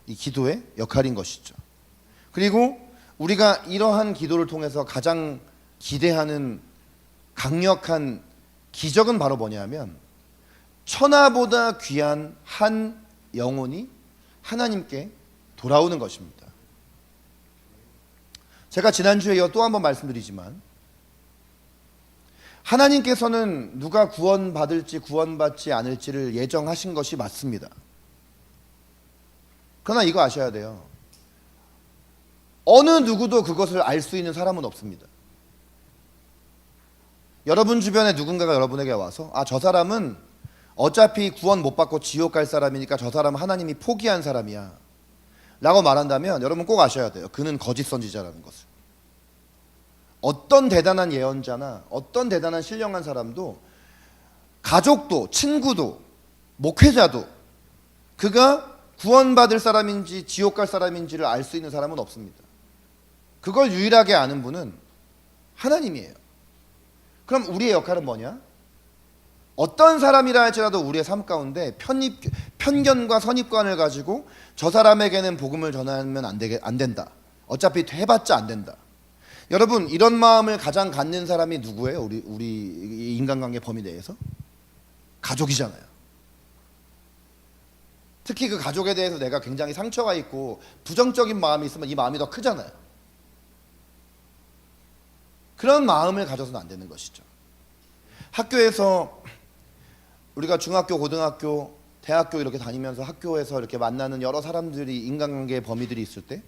이 기도의 역할인 것이죠. 그리고 우리가 이러한 기도를 통해서 가장 기대하는 강력한 기적은 바로 뭐냐면 천하보다 귀한 한 영혼이 하나님께 돌아오는 것입니다. 제가 지난주에 이어 또 한 번 말씀드리지만, 하나님께서는 누가 구원받을지 구원받지 않을지를 예정하신 것이 맞습니다. 그러나 이거 아셔야 돼요. 어느 누구도 그것을 알 수 있는 사람은 없습니다. 여러분 주변에 누군가가 여러분에게 와서 저 사람은 어차피 구원 못 받고 지옥 갈 사람이니까 저 사람은 하나님이 포기한 사람이야 라고 말한다면 여러분 꼭 아셔야 돼요. 그는 거짓 선지자라는 것을. 어떤 대단한 예언자나 어떤 대단한 신령한 사람도, 가족도 친구도 목회자도 그가 구원받을 사람인지 지옥 갈 사람인지를 알 수 있는 사람은 없습니다. 그걸 유일하게 아는 분은 하나님이에요. 그럼 우리의 역할은 뭐냐? 어떤 사람이라 할지라도 우리의 삶 가운데 편견과 선입관을 가지고 저 사람에게는 복음을 전하면 안 된다, 어차피 해봤자 안 된다. 여러분, 이런 마음을 가장 갖는 사람이 누구예요? 우리 인간관계 범위 내에서 가족이잖아요. 특히 그 가족에 대해서 내가 굉장히 상처가 있고 부정적인 마음이 있으면 이 마음이 더 크잖아요. 그런 마음을 가져서는 안 되는 것이죠. 학교에서 우리가 중학교, 고등학교, 대학교 이렇게 다니면서 학교에서 이렇게 만나는 여러 사람들이, 인간관계의 범위들이 있을 때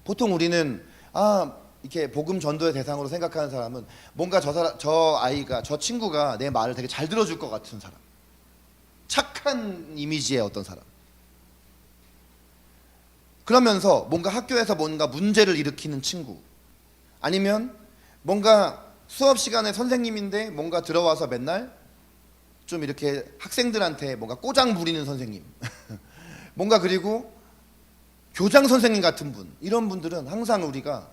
보통 우리는 이렇게 복음 전도의 대상으로 생각하는 사람은 뭔가 저 친구가 내 말을 되게 잘 들어줄 것 같은 사람, 착한 이미지의 어떤 사람, 그러면서 뭔가 학교에서 뭔가 문제를 일으키는 친구, 아니면 뭔가 수업 시간에 선생님인데 뭔가 들어와서 맨날 좀 이렇게 학생들한테 뭔가 꼬장 부리는 선생님 뭔가 그리고 교장 선생님 같은 분, 이런 분들은 항상 우리가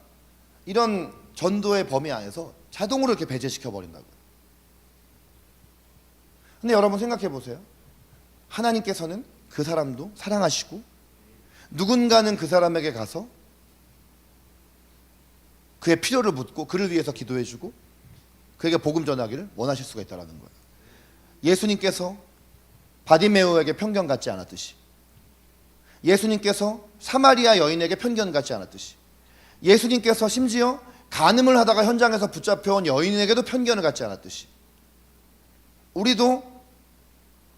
이런 전도의 범위 안에서 자동으로 이렇게 배제시켜 버린다고요. 근데 여러분 생각해 보세요. 하나님께서는 그 사람도 사랑하시고 누군가는 그 사람에게 가서 그의 필요를 묻고 그를 위해서 기도해 주고 그에게 복음 전하기를 원하실 수가 있다는 거예요. 예수님께서 바디메오에게 편견 갖지 않았듯이, 예수님께서 사마리아 여인에게 편견 갖지 않았듯이, 예수님께서 심지어 간음을 하다가 현장에서 붙잡혀온 여인에게도 편견을 갖지 않았듯이, 우리도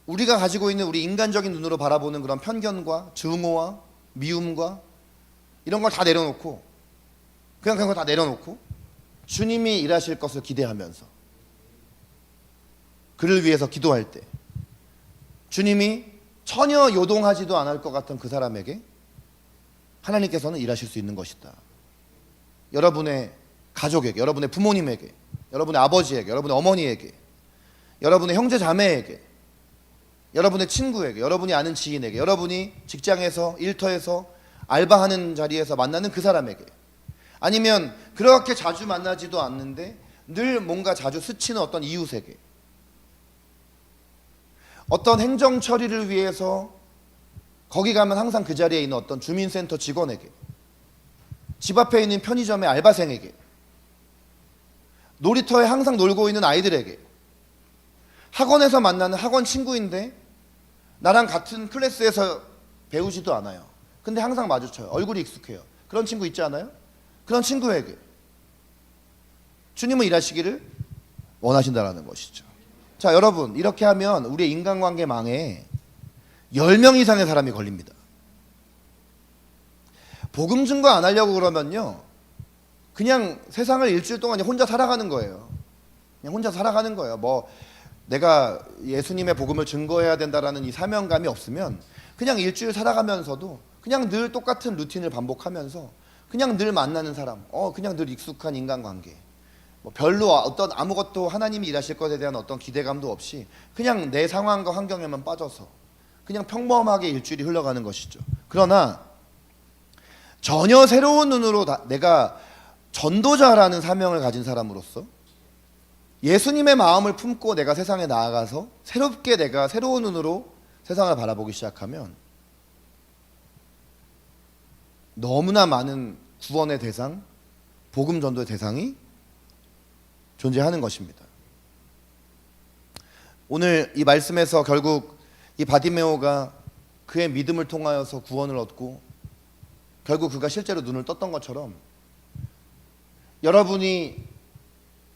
우리가 가지고 있는 우리 인간적인 눈으로 바라보는 그런 편견과 증오와 미움과 이런 걸 다 내려놓고, 그냥 그런 거 다 내려놓고 주님이 일하실 것을 기대하면서 그를 위해서 기도할 때 주님이 전혀 요동하지도 않을 것 같은 그 사람에게 하나님께서는 일하실 수 있는 것이다. 여러분의 가족에게, 여러분의 부모님에게, 여러분의 아버지에게, 여러분의 어머니에게, 여러분의 형제 자매에게, 여러분의 친구에게, 여러분이 아는 지인에게, 여러분이 직장에서, 일터에서, 알바하는 자리에서 만나는 그 사람에게, 아니면 그렇게 자주 만나지도 않는데 늘 뭔가 자주 스치는 어떤 이웃에게, 어떤 행정 처리를 위해서 거기 가면 항상 그 자리에 있는 어떤 주민센터 직원에게, 집 앞에 있는 편의점의 알바생에게, 놀이터에 항상 놀고 있는 아이들에게, 학원에서 만나는 학원 친구인데 나랑 같은 클래스에서 배우지도 않아요. 근데 항상 마주쳐요. 얼굴이 익숙해요. 그런 친구 있지 않아요? 그런 친구에게 주님은 일하시기를 원하신다는 것이죠. 자, 여러분, 이렇게 하면 우리의 인간관계 망에 10명 이상의 사람이 걸립니다. 복음 증거 안 하려고 그러면요, 그냥 세상을 일주일 동안 혼자 살아가는 거예요. 그냥 혼자 살아가는 거예요. 뭐 내가 예수님의 복음을 증거해야 된다라는 이 사명감이 없으면 그냥 일주일 살아가면서도 그냥 늘 똑같은 루틴을 반복하면서 그냥 늘 만나는 사람, 그냥 늘 익숙한 인간관계, 뭐 별로 어떤 아무것도 하나님이 일하실 것에 대한 어떤 기대감도 없이 그냥 내 상황과 환경에만 빠져서 그냥 평범하게 일주일이 흘러가는 것이죠. 그러나 전혀 새로운 눈으로 내가 전도자라는 사명을 가진 사람으로서 예수님의 마음을 품고 내가 세상에 나아가서 새롭게 내가 새로운 눈으로 세상을 바라보기 시작하면 너무나 많은 구원의 대상, 복음 전도의 대상이 존재하는 것입니다. 오늘 이 말씀에서 결국 이 바디메오가 그의 믿음을 통하여서 구원을 얻고 결국 그가 실제로 눈을 떴던 것처럼 여러분이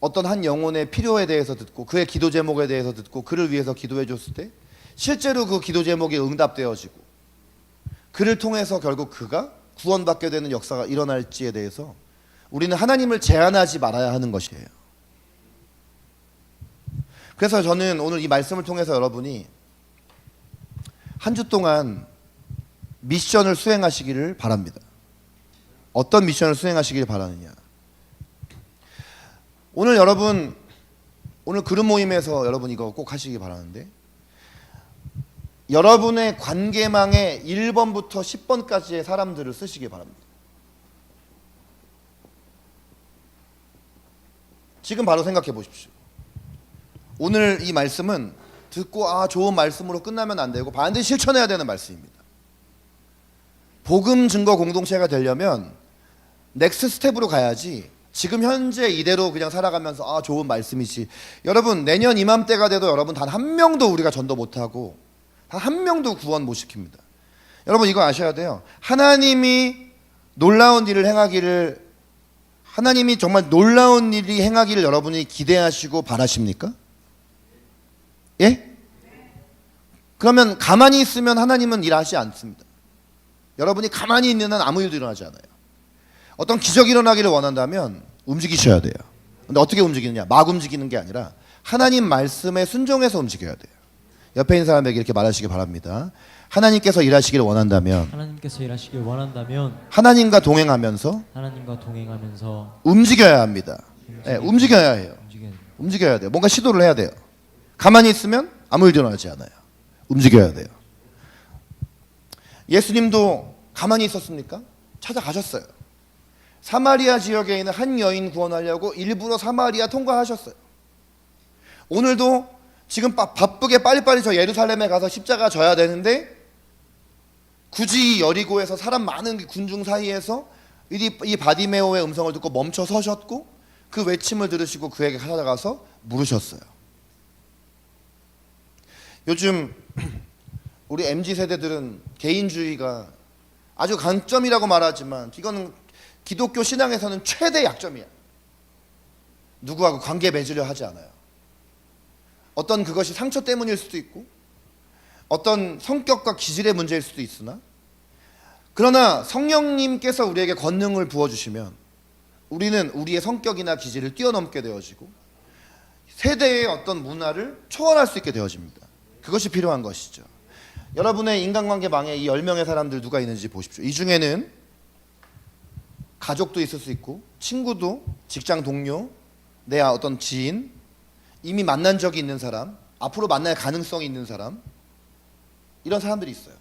어떤 한 영혼의 필요에 대해서 듣고 그의 기도 제목에 대해서 듣고 그를 위해서 기도해 줬을 때 실제로 그 기도 제목이 응답되어지고 그를 통해서 결국 그가 구원받게 되는 역사가 일어날지에 대해서 우리는 하나님을 제한하지 말아야 하는 것이에요. 그래서 저는 오늘 이 말씀을 통해서 여러분이 한 주 동안 미션을 수행하시기를 바랍니다. 어떤 미션을 수행하시기를 바라느냐. 오늘 여러분, 오늘 그룹 모임에서 여러분 이거 꼭 하시기 바라는데, 여러분의 관계망의 1번부터 10번까지의 사람들을 쓰시기 바랍니다. 지금 바로 생각해 보십시오. 오늘 이 말씀은 듣고 좋은 말씀으로 끝나면 안 되고 반드시 실천해야 되는 말씀입니다. 복음 증거 공동체가 되려면 넥스트 스텝으로 가야지 지금 현재 이대로 그냥 살아가면서 좋은 말씀이지, 여러분 내년 이맘때가 돼도 여러분 단 한 명도 우리가 전도 못하고 단 한 명도 구원 못 시킵니다. 여러분 이거 아셔야 돼요. 하나님이 놀라운 일을 행하기를, 하나님이 정말 놀라운 일이 행하기를 여러분이 기대하시고 바라십니까? 예? 그러면 가만히 있으면 하나님은 일하지 않습니다. 여러분이 가만히 있는 한 아무 일도 일어나지 않아요. 어떤 기적이 일어나기를 원한다면 움직이셔야 돼요. 근데 어떻게 움직이느냐? 막 움직이는 게 아니라 하나님 말씀에 순종해서 움직여야 돼요. 옆에 있는 사람에게 이렇게 말하시기 바랍니다. 하나님께서 일하시기를 원한다면 하나님께서 일하시길 원한다면 하나님과 동행하면서 하나님과 동행하면서 움직여야 합니다. 예, 움직여야 해요. 움직여야 돼요. 뭔가 시도를 해야 돼요. 가만히 있으면 아무 일도 일어나지 않아요. 움직여야 돼요. 예수님도 가만히 있었습니까? 찾아가셨어요. 사마리아 지역에 있는 한 여인 구원하려고 일부러 사마리아 통과하셨어요. 오늘도 지금 바쁘게 빨리빨리 저 예루살렘에 가서 십자가 져야 되는데 굳이 여리고에서 사람 많은 군중 사이에서 이 바디메오의 음성을 듣고 멈춰 서셨고 그 외침을 들으시고 그에게 찾아가서 물으셨어요. 요즘 우리 MZ세대들은 개인주의가 아주 강점이라고 말하지만 이거는 기독교 신앙에서는 최대 약점이야. 누구하고 관계 맺으려 하지 않아요. 어떤 그것이 상처 때문일 수도 있고 어떤 성격과 기질의 문제일 수도 있으나 그러나 성령님께서 우리에게 권능을 부어주시면 우리는 우리의 성격이나 기질을 뛰어넘게 되어지고 세대의 어떤 문화를 초월할 수 있게 되어집니다. 그것이 필요한 것이죠. 여러분의 인간관계 망에 이 10명의 사람들 누가 있는지 보십시오. 이 중에는 가족도 있을 수 있고 친구도, 직장 동료, 내 어떤 지인, 이미 만난 적이 있는 사람, 앞으로 만날 가능성이 있는 사람, 이런 사람들이 있어요.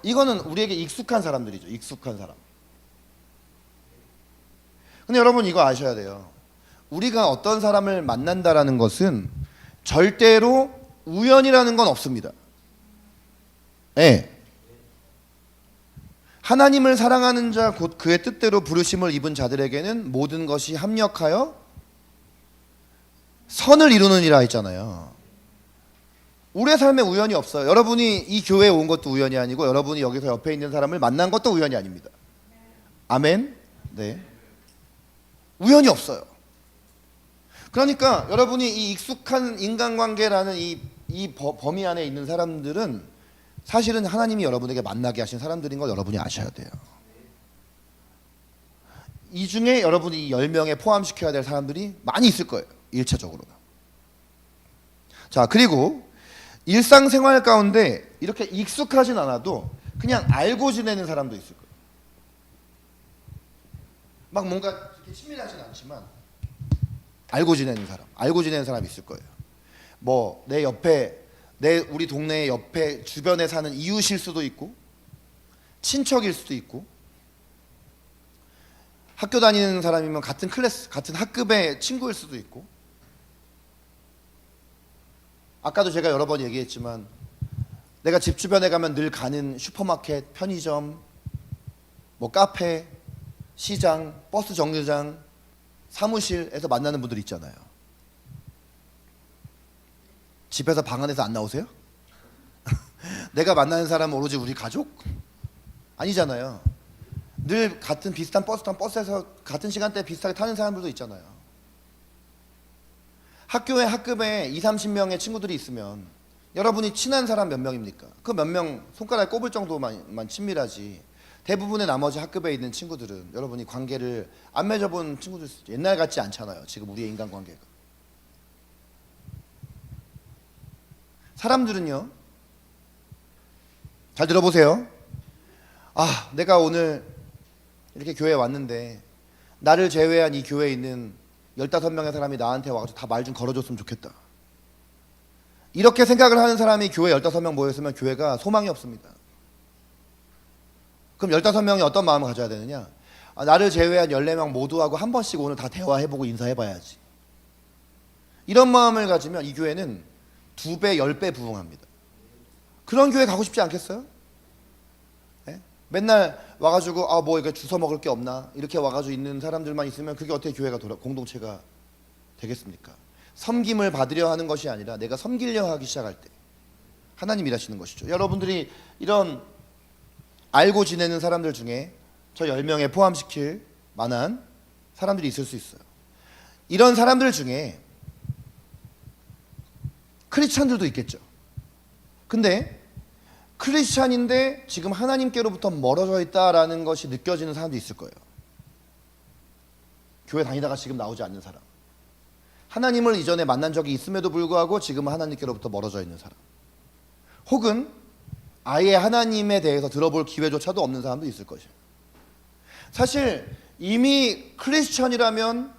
이거는 우리에게 익숙한 사람들이죠. 익숙한 사람. 근데 여러분 이거 아셔야 돼요. 우리가 어떤 사람을 만난다라는 것은 절대로 우연이라는 건 없습니다. 네. 하나님을 사랑하는 자 곧 그의 뜻대로 부르심을 입은 자들에게는 모든 것이 합력하여 선을 이루느니라 했잖아요. 우리의 삶에 우연이 없어요. 여러분이 이 교회에 온 것도 우연이 아니고 여러분이 여기서 옆에 있는 사람을 만난 것도 우연이 아닙니다. 아멘? 네. 우연이 없어요. 그러니까 여러분이 이 익숙한 인간관계라는 이 범위 안에 있는 사람들은 사실은 하나님이 여러분에게 만나게 하신 사람들인 걸 여러분이 아셔야 돼요. 이 중에 여러분이 이 10명에 포함시켜야 될 사람들이 많이 있을 거예요. 1차적으로는. 자, 그리고 일상생활 가운데 이렇게 익숙하진 않아도 그냥 알고 지내는 사람도 있을 거예요. 막 뭔가 이렇게 친밀하진 않지만 알고 지내는 사람이 있을 거예요. 뭐 내 옆에 우리 동네 옆에 주변에 사는 이웃일 수도 있고 친척일 수도 있고 학교 다니는 사람이면 같은 클래스, 같은 학급의 친구일 수도 있고 아까도 제가 여러 번 얘기했지만 내가 집 주변에 가면 늘 가는 슈퍼마켓, 편의점, 뭐 카페, 시장, 버스 정류장, 사무실에서 만나는 분들 있잖아요. 집에서 방 안에서 안 나오세요? 내가 만나는 사람은 오로지 우리 가족? 아니잖아요. 늘 같은 비슷한 버스에서 같은 시간대에 비슷하게 타는 사람들도 있잖아요. 학교에 학급에 20-30명의 친구들이 있으면 여러분이 친한 사람 몇 명입니까? 그 몇 명 손가락에 꼽을 정도만 친밀하지 대부분의 나머지 학급에 있는 친구들은 여러분이 관계를 안 맺어본 친구들 옛날 같지 않잖아요. 지금 우리의 인간관계가. 사람들은요. 잘 들어보세요. 아, 내가 오늘 이렇게 교회에 왔는데 나를 제외한 이 교회에 있는 15명의 사람이 나한테 와서 다 말 좀 걸어줬으면 좋겠다. 이렇게 생각을 하는 사람이 교회 15명 모였으면 교회가 소망이 없습니다. 그럼 15명이 어떤 마음을 가져야 되느냐? 아, 나를 제외한 14명 모두하고 한 번씩 오늘 다 대화해보고 인사해봐야지. 이런 마음을 가지면 이 교회는 2배, 10배 부흥합니다. 그런 교회 가고 싶지 않겠어요? 네? 맨날 와가지고 아 뭐 이거 주워 먹을 게 없나 이렇게 와가지고 있는 사람들만 있으면 그게 어떻게 교회가 공동체가 되겠습니까? 섬김을 받으려 하는 것이 아니라 내가 섬기려 하기 시작할 때 하나님 일하시는 것이죠. 여러분들이 이런 알고 지내는 사람들 중에 저 10명에 포함시킬 만한 사람들이 있을 수 있어요. 이런 사람들 중에 크리스찬들도 있겠죠. 근데 크리스찬인데 지금 하나님께로부터 멀어져 있다라는 것이 느껴지는 사람도 있을 거예요. 교회 다니다가 지금 나오지 않는 사람. 하나님을 이전에 만난 적이 있음에도 불구하고 지금은 하나님께로부터 멀어져 있는 사람. 혹은 아예 하나님에 대해서 들어볼 기회조차도 없는 사람도 있을 것이에요. 사실 이미 크리스천이라면,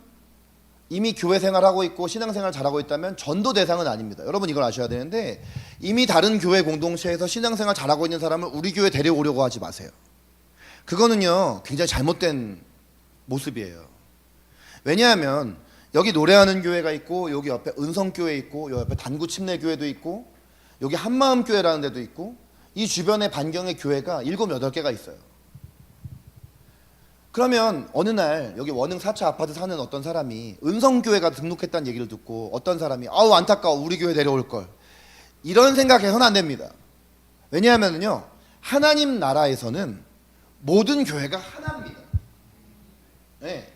이미 교회 생활하고 있고 신앙생활 잘하고 있다면 전도 대상은 아닙니다. 여러분 이걸 아셔야 되는데, 이미 다른 교회 공동체에서 신앙생활 잘하고 있는 사람을 우리 교회 데려오려고 하지 마세요. 그거는요 굉장히 잘못된 모습이에요. 왜냐하면 여기 노래하는 교회가 있고, 여기 옆에 은성교회 있고, 여기 옆에 단구 침례교회도 있고, 여기 한마음교회라는 데도 있고, 이 주변에 반경의 교회가 7, 8개가 있어요. 그러면 어느 날 여기 원흥 4차 아파트 사는 어떤 사람이 은성교회가 등록했다는 얘기를 듣고, 어떤 사람이 아우 안타까워 우리 교회 내려올 걸, 이런 생각해서는 안 됩니다. 왜냐하면요 하나님 나라에서는 모든 교회가 하나입니다. 네.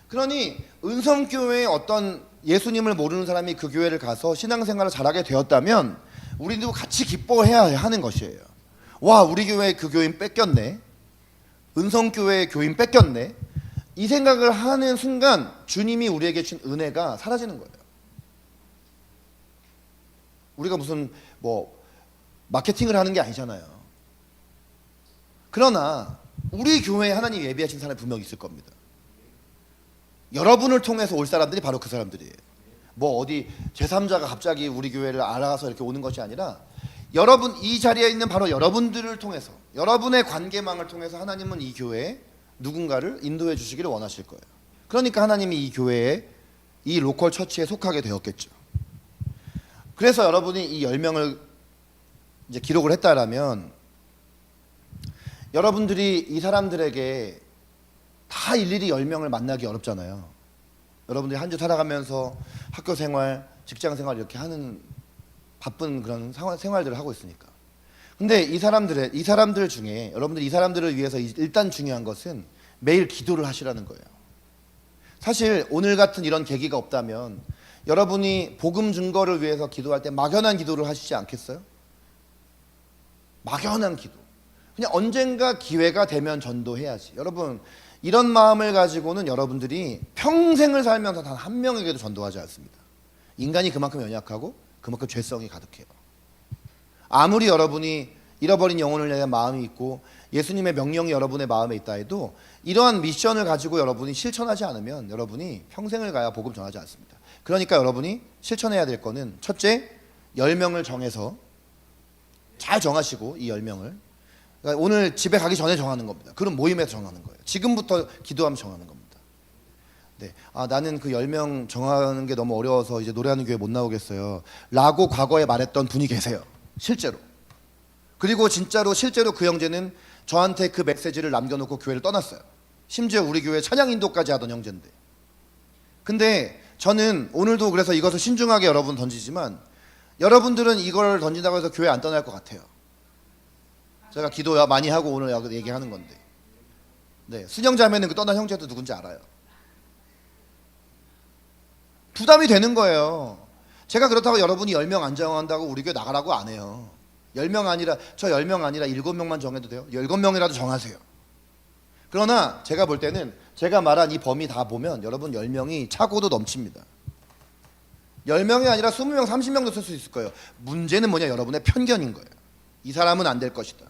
그러니 은성교회에 어떤 예수님을 모르는 사람이 그 교회를 가서 신앙생활을 잘하게 되었다면 우리도 같이 기뻐해야 하는 것이에요. 와, 우리 교회 그 교인 뺏겼네, 은성교회 교인 뺏겼네, 이 생각을 하는 순간 주님이 우리에게 준 은혜가 사라지는 거예요. 우리가 무슨 마케팅을 하는 게 아니잖아요. 그러나 우리 교회에 하나님 예비하신 사람이 분명히 있을 겁니다. 여러분을 통해서 올 사람들이 바로 그 사람들이에요. 어디 제3자가 갑자기 우리 교회를 알아서 이렇게 오는 것이 아니라, 여러분, 이 자리에 있는 바로 여러분들을 통해서, 여러분의 관계망을 통해서 하나님은 이 교회에 누군가를 인도해 주시기를 원하실 거예요. 그러니까 하나님이 이 교회에, 이 로컬 처치에 속하게 되었겠죠. 그래서 여러분이 이 10명을 이제 기록을 했다라면, 여러분들이 이 사람들에게 다 일일이 10명을 만나기 어렵잖아요. 여러분들이 한 주 살아가면서 학교 생활, 직장 생활 이렇게 하는 바쁜 그런 생활들을 하고 있으니까. 근데 이 사람들 중에, 여러분들이 이 사람들을 위해서 일단 중요한 것은 매일 기도를 하시라는 거예요. 사실 오늘 같은 이런 계기가 없다면 여러분이 복음 증거를 위해서 기도할 때 막연한 기도를 하시지 않겠어요? 막연한 기도. 그냥 언젠가 기회가 되면 전도해야지. 여러분, 이런 마음을 가지고는 여러분들이 평생을 살면서 단 한 명에게도 전도하지 않습니다. 인간이 그만큼 연약하고 그만큼 죄성이 가득해요. 아무리 여러분이 잃어버린 영혼을 위한 마음이 있고 예수님의 명령이 여러분의 마음에 있다 해도, 이러한 미션을 가지고 여러분이 실천하지 않으면 여러분이 평생을 가야 복음 전하지 않습니다. 그러니까 여러분이 실천해야 될 거는, 첫째, 10명을 정해서 잘 정하시고, 이 10명을 그러니까 오늘 집에 가기 전에 정하는 겁니다. 그런 모임에서 정하는 거예요. 지금부터 기도하면서 정하는 겁니다. 네, 나는 그 10명 정하는 게 너무 어려워서 이제 노래하는 교회 못 나오겠어요 라고 과거에 말했던 분이 계세요. 실제로. 그리고 진짜로 실제로 그 형제는 저한테 그 메시지를 남겨놓고 교회를 떠났어요. 심지어 우리 교회 찬양 인도까지 하던 형제인데. 근데 저는 오늘도 그래서 이것을 신중하게 여러분 던지지만, 여러분들은 이걸 던진다고 해서 교회 안 떠날 것 같아요. 제가 기도 많이 하고 오늘 얘기하는 건데. 네, 순영자매는 그 떠난 형제도 누군지 알아요. 부담이 되는 거예요. 제가 그렇다고 여러분이 10명 안 정한다고 우리 교회 나가라고 안 해요. 10명 아니라, 저 10명 아니라 7명만 정해도 돼요. 17명이라도 정하세요. 그러나 제가 볼 때는 제가 말한 이 범위 다 보면 여러분 10명이 차고도 넘칩니다. 10명이 아니라 20명, 30명도 쓸 수 있을 거예요. 문제는 뭐냐, 여러분의 편견인 거예요. 이 사람은 안 될 것이다,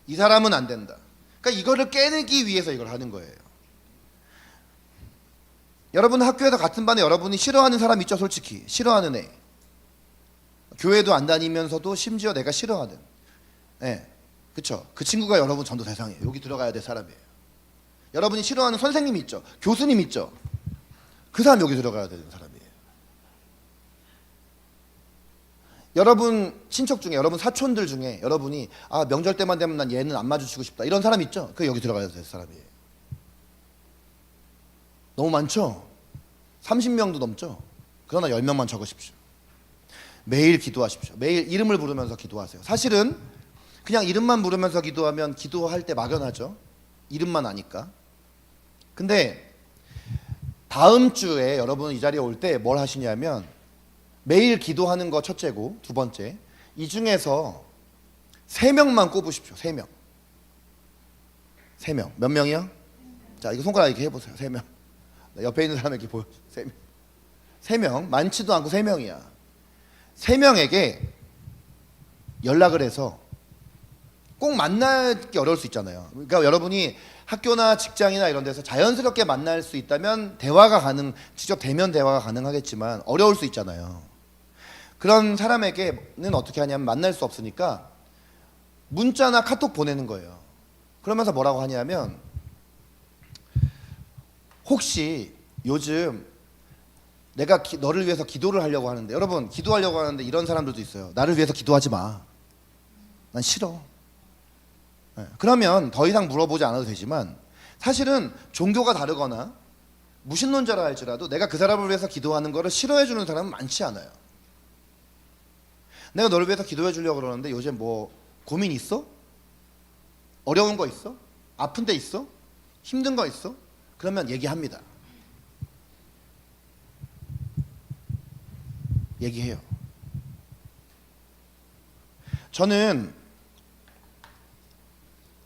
이 사람은 안 된다. 그러니까 이거를 깨내기 위해서 이걸 하는 거예요. 여러분 학교에서 같은 반에 여러분이 싫어하는 사람 있죠? 솔직히 싫어하는 애, 교회도 안 다니면서도 심지어 내가 싫어하는 애, 그쵸? 그 친구가 여러분 전도 대상이에요. 여기 들어가야 될 사람이에요. 여러분이 싫어하는 선생님 있죠? 교수님 있죠? 그 사람 여기 들어가야 되는 사람이에요. 여러분 친척 중에, 여러분 사촌들 중에 여러분이 명절 때만 되면 난 얘는 안 마주치고 싶다, 이런 사람 있죠? 그 여기 들어가야 될 사람이에요. 너무 많죠? 30명도 넘죠? 그러나 10명만 적으십시오. 매일 기도하십시오. 매일 이름을 부르면서 기도하세요. 사실은 그냥 이름만 부르면서 기도하면 기도할 때 막연하죠? 이름만 아니까. 근데 다음 주에 여러분 이 자리에 올 때 뭘 하시냐면, 매일 기도하는 거 첫째고, 두 번째, 이 중에서 3명만 꼽으십시오. 3명. 3명. 몇 명이요? 자, 이거 손가락 이렇게 해보세요. 3명. 옆에 있는 사람에게 보여. 3명. 3명. 많지도 않고 3명이야. 3명에게 연락을 해서 꼭 만나기 어려울 수 있잖아요. 그러니까 여러분이 학교나 직장이나 이런 데서 자연스럽게 만날 수 있다면 직접 대면 대화가 가능하겠지만 어려울 수 있잖아요. 그런 사람에게는 어떻게 하냐면 만날 수 없으니까 문자나 카톡 보내는 거예요. 그러면서 뭐라고 하냐면 혹시 요즘 내가 너를 위해서 기도를 하려고 하는데, 여러분 기도하려고 하는데 이런 사람들도 있어요. 나를 위해서 기도하지 마. 난 싫어. 네. 그러면 더 이상 물어보지 않아도 되지만 사실은 종교가 다르거나 무신론자라 할지라도 내가 그 사람을 위해서 기도하는 거를 싫어해 주는 사람은 많지 않아요. 내가 너를 위해서 기도해 주려고 그러는데 요즘 뭐 고민 있어? 어려운 거 있어? 아픈 데 있어? 힘든 거 있어? 그러면 얘기합니다. 얘기해요. 저는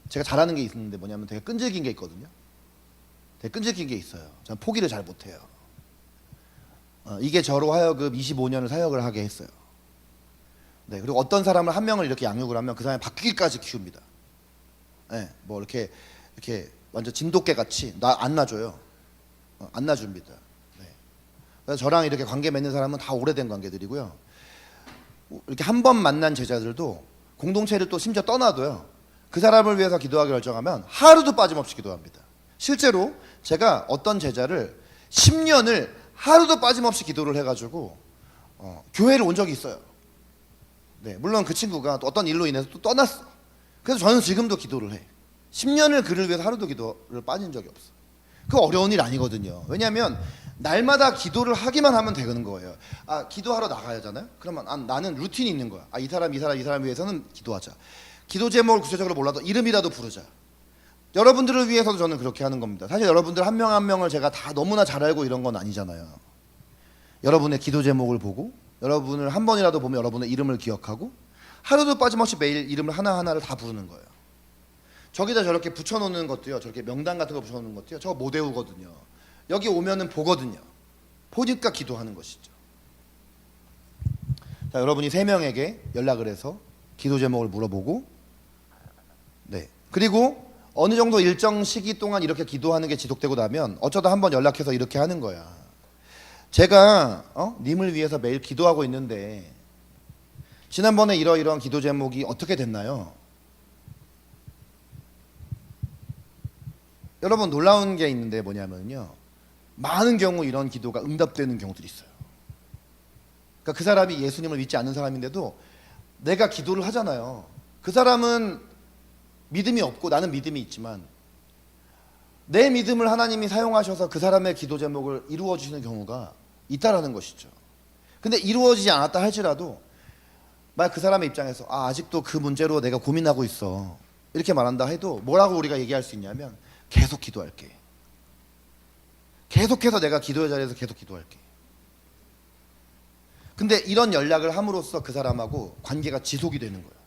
제가 잘하는 게 있는데 뭐냐면 되게 끈질긴 게 있거든요. 되게 끈질긴 게 있어요. 저는 포기를 잘 못해요. 이게 저로 하여금 25년을 사역을 하게 했어요. 네, 그리고 어떤 사람을 한 명을 이렇게 양육을 하면 그 사람이 바뀌기까지 키웁니다. 네, 뭐 이렇게 완전 진돗개 같이 안 놔줘요. 안 놔줍니다. 네. 그래서 저랑 이렇게 관계 맺는 사람은 다 오래된 관계들이고요. 이렇게 한 번 만난 제자들도 공동체를 또 심지어 떠나도요. 그 사람을 위해서 기도하기 결정하면 하루도 빠짐없이 기도합니다. 실제로 제가 어떤 제자를 10년을 하루도 빠짐없이 기도를 해가지고 교회를 온 적이 있어요. 네, 물론 그 친구가 또 어떤 일로 인해서 또 떠났어. 그래서 저는 지금도 기도를 해. 10년을 그를 위해서 하루도 기도를 빠진 적이 없어. 그 어려운 일 아니거든요. 왜냐하면 날마다 기도를 하기만 하면 되는 거예요. 기도하러 나가야 하잖아요. 그러면 나는 루틴이 있는 거야. 이 사람 위해서는 기도하자. 기도 제목을 구체적으로 몰라도 이름이라도 부르자. 여러분들을 위해서도 저는 그렇게 하는 겁니다. 사실 여러분들 한 명 한 명을 제가 다 너무나 잘 알고 이런 건 아니잖아요. 여러분의 기도 제목을 보고 여러분을 한 번이라도 보면 여러분의 이름을 기억하고 하루도 빠짐없이 매일 이름을 하나하나를 다 부르는 거예요. 저기다 저렇게 붙여놓는 것도요. 저렇게 명단 같은 거 붙여놓는 것도요. 저거 못 외우거든요. 여기 오면은 보거든요. 보니까 기도하는 것이죠. 자, 여러분이 3명에게 연락을 해서 기도 제목을 물어보고, 네, 그리고 어느 정도 일정 시기 동안 이렇게 기도하는 게 지속되고 나면 어쩌다 한번 연락해서 이렇게 하는 거야. 제가 님을 위해서 매일 기도하고 있는데 지난번에 이러이러한 기도 제목이 어떻게 됐나요? 여러분 놀라운 게 있는데 뭐냐면요, 많은 경우 이런 기도가 응답되는 경우들이 있어요. 그러니까 그 사람이 예수님을 믿지 않는 사람인데도 내가 기도를 하잖아요. 그 사람은 믿음이 없고 나는 믿음이 있지만 내 믿음을 하나님이 사용하셔서 그 사람의 기도 제목을 이루어 주시는 경우가 있다라는 것이죠. 근데 이루어지지 않았다 할지라도 만약 그 사람의 입장에서 아직도 그 문제로 내가 고민하고 있어 이렇게 말한다 해도 뭐라고 우리가 얘기할 수 있냐면 계속 기도할게. 계속해서 내가 기도의 자리에서 계속 기도할게. 근데 이런 연락을 함으로써 그 사람하고 관계가 지속이 되는 거예요.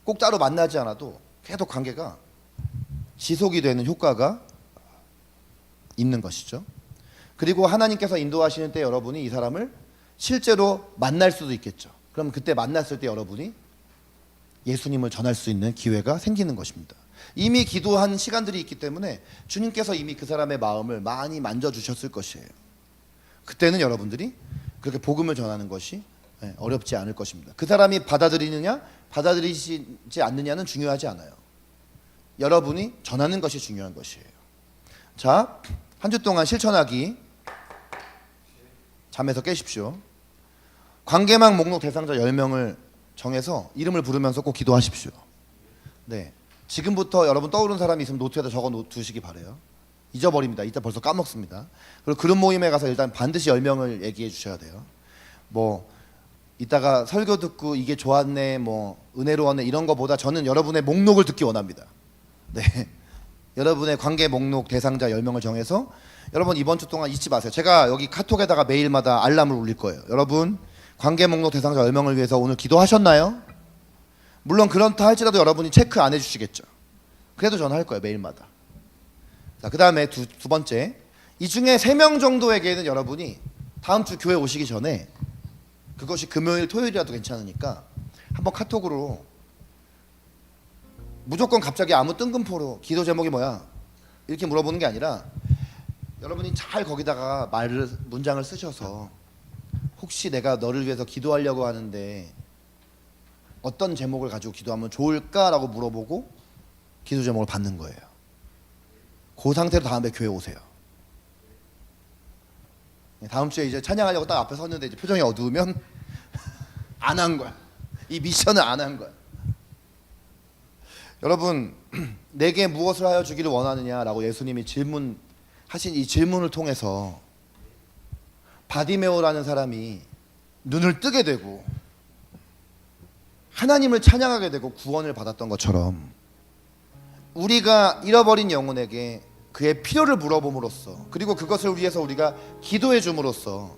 꼭 따로 만나지 않아도 계속 관계가 지속이 되는 효과가 있는 것이죠. 그리고 하나님께서 인도하시는 때 여러분이 이 사람을 실제로 만날 수도 있겠죠. 그럼 그때 만났을 때 여러분이 예수님을 전할 수 있는 기회가 생기는 것입니다. 이미 기도한 시간들이 있기 때문에 주님께서 이미 그 사람의 마음을 많이 만져주셨을 것이에요. 그때는 여러분들이 그렇게 복음을 전하는 것이 어렵지 않을 것입니다. 그 사람이 받아들이느냐 받아들이지 않느냐는 중요하지 않아요. 여러분이 전하는 것이 중요한 것이에요. 자, 한 주 동안 실천하기. 잠에서 깨십시오. 관계망 목록 대상자 10명을 정해서 이름을 부르면서 꼭 기도하십시오. 네, 지금부터 여러분 떠오르는 사람이 있으면 노트에다 적어 두시기 바래요. 잊어버립니다. 이따 벌써 까먹습니다. 그리고 그런 모임에 가서 일단 반드시 10명을 얘기해 주셔야 돼요. 뭐 이따가 설교 듣고 이게 좋았네, 뭐 은혜로웠네 이런 거보다 저는 여러분의 목록을 듣기 원합니다. 네, 여러분의 관계 목록 대상자 10명을 정해서 여러분 이번 주 동안 잊지 마세요. 제가 여기 카톡에다가 매일마다 알람을 울릴 거예요. 여러분 관계 목록 대상자 10명을 위해서 오늘 기도하셨나요? 물론 그렇다 할지라도 여러분이 체크 안 해주시겠죠. 그래도 저는 할 거예요, 매일마다. 자, 그 다음에 두 번째, 이 중에 3명 정도에게는 여러분이 다음 주 교회 오시기 전에, 그것이 금요일 토요일이라도 괜찮으니까 한번 카톡으로 무조건 갑자기 아무 뜬금포로 기도 제목이 뭐야? 이렇게 물어보는 게 아니라 여러분이 잘 거기다가 문장을 쓰셔서 혹시 내가 너를 위해서 기도하려고 하는데 어떤 제목을 가지고 기도하면 좋을까라고 물어보고 기도 제목을 받는 거예요. 그 상태로 다음에 교회 오세요. 다음 주에 이제 찬양하려고 딱 앞에 섰는데 이제 표정이 어두우면 안 한 거야. 이 미션을 안 한 거야. 여러분, 내게 무엇을 하여 주기를 원하느냐라고 예수님이 질문하신 이 질문을 통해서 바디메오라는 사람이 눈을 뜨게 되고 하나님을 찬양하게 되고 구원을 받았던 것처럼 우리가 잃어버린 영혼에게 그의 필요를 물어봄으로써 그리고 그것을 위해서 우리가 기도해 줌으로써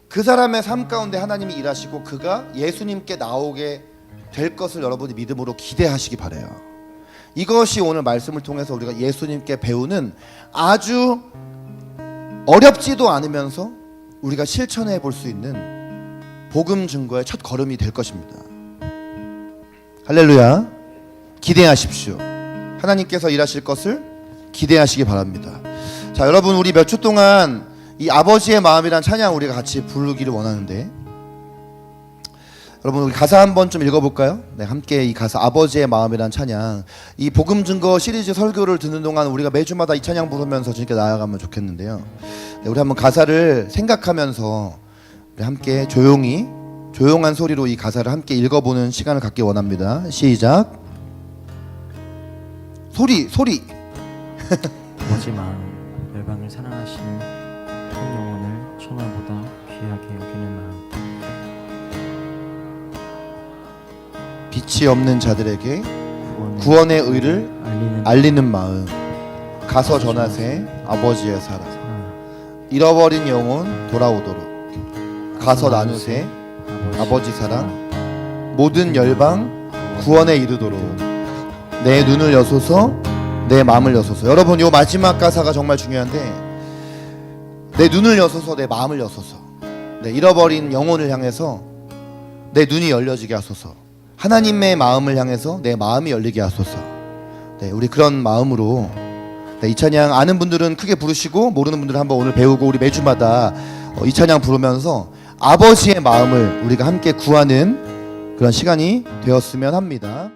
그 사람의 삶 가운데 하나님이 일하시고 그가 예수님께 나오게 될 것을 여러분이 믿음으로 기대하시기 바라요. 이것이 오늘 말씀을 통해서 우리가 예수님께 배우는 아주 어렵지도 않으면서 우리가 실천해 볼 수 있는 복음 증거의 첫 걸음이 될 것입니다. 할렐루야. 기대하십시오. 하나님께서 일하실 것을 기대하시기 바랍니다. 자, 여러분, 우리 몇 초 동안 이 아버지의 마음이란 찬양 우리가 같이 부르기를 원하는데, 여러분 우리 가사 한번 좀 읽어볼까요? 네, 함께 이 가사 아버지의 마음이란 찬양, 이 복음 증거 시리즈 설교를 듣는 동안 우리가 매주마다 이 찬양 부르면서 주님께 나아가면 좋겠는데요. 네, 우리 한번 가사를 생각하면서 우리 함께 조용한 소리로 이 가사를 함께 읽어보는 시간을 갖기 원합니다. 시작. 소리. 아버지 마음, 열방을 사랑하시는 한 영혼을 천하보다 귀하게 여기는 마음. 빛이 없는 자들에게 구원의 의를 알리는 마음. 가서 전하세 아버지의 사랑. 잃어버린 영혼 돌아오도록 가서 나누세 아버지 사랑. 모든 열방 구원에 이르도록 내 눈을 여소서 내 마음을 여소서. 여러분, 요 마지막 가사가 정말 중요한데, 내 눈을 여소서 내 마음을 여소서. 네, 잃어버린 영혼을 향해서 내 눈이 열려지게 하소서. 하나님의 마음을 향해서 내 마음이 열리게 하소서. 네, 우리 그런 마음으로 이 찬양 아는 분들은 크게 부르시고 모르는 분들은 한번 오늘 배우고 우리 매주마다 이 찬양 부르면서 아버지의 마음을 우리가 함께 구하는 그런 시간이 되었으면 합니다.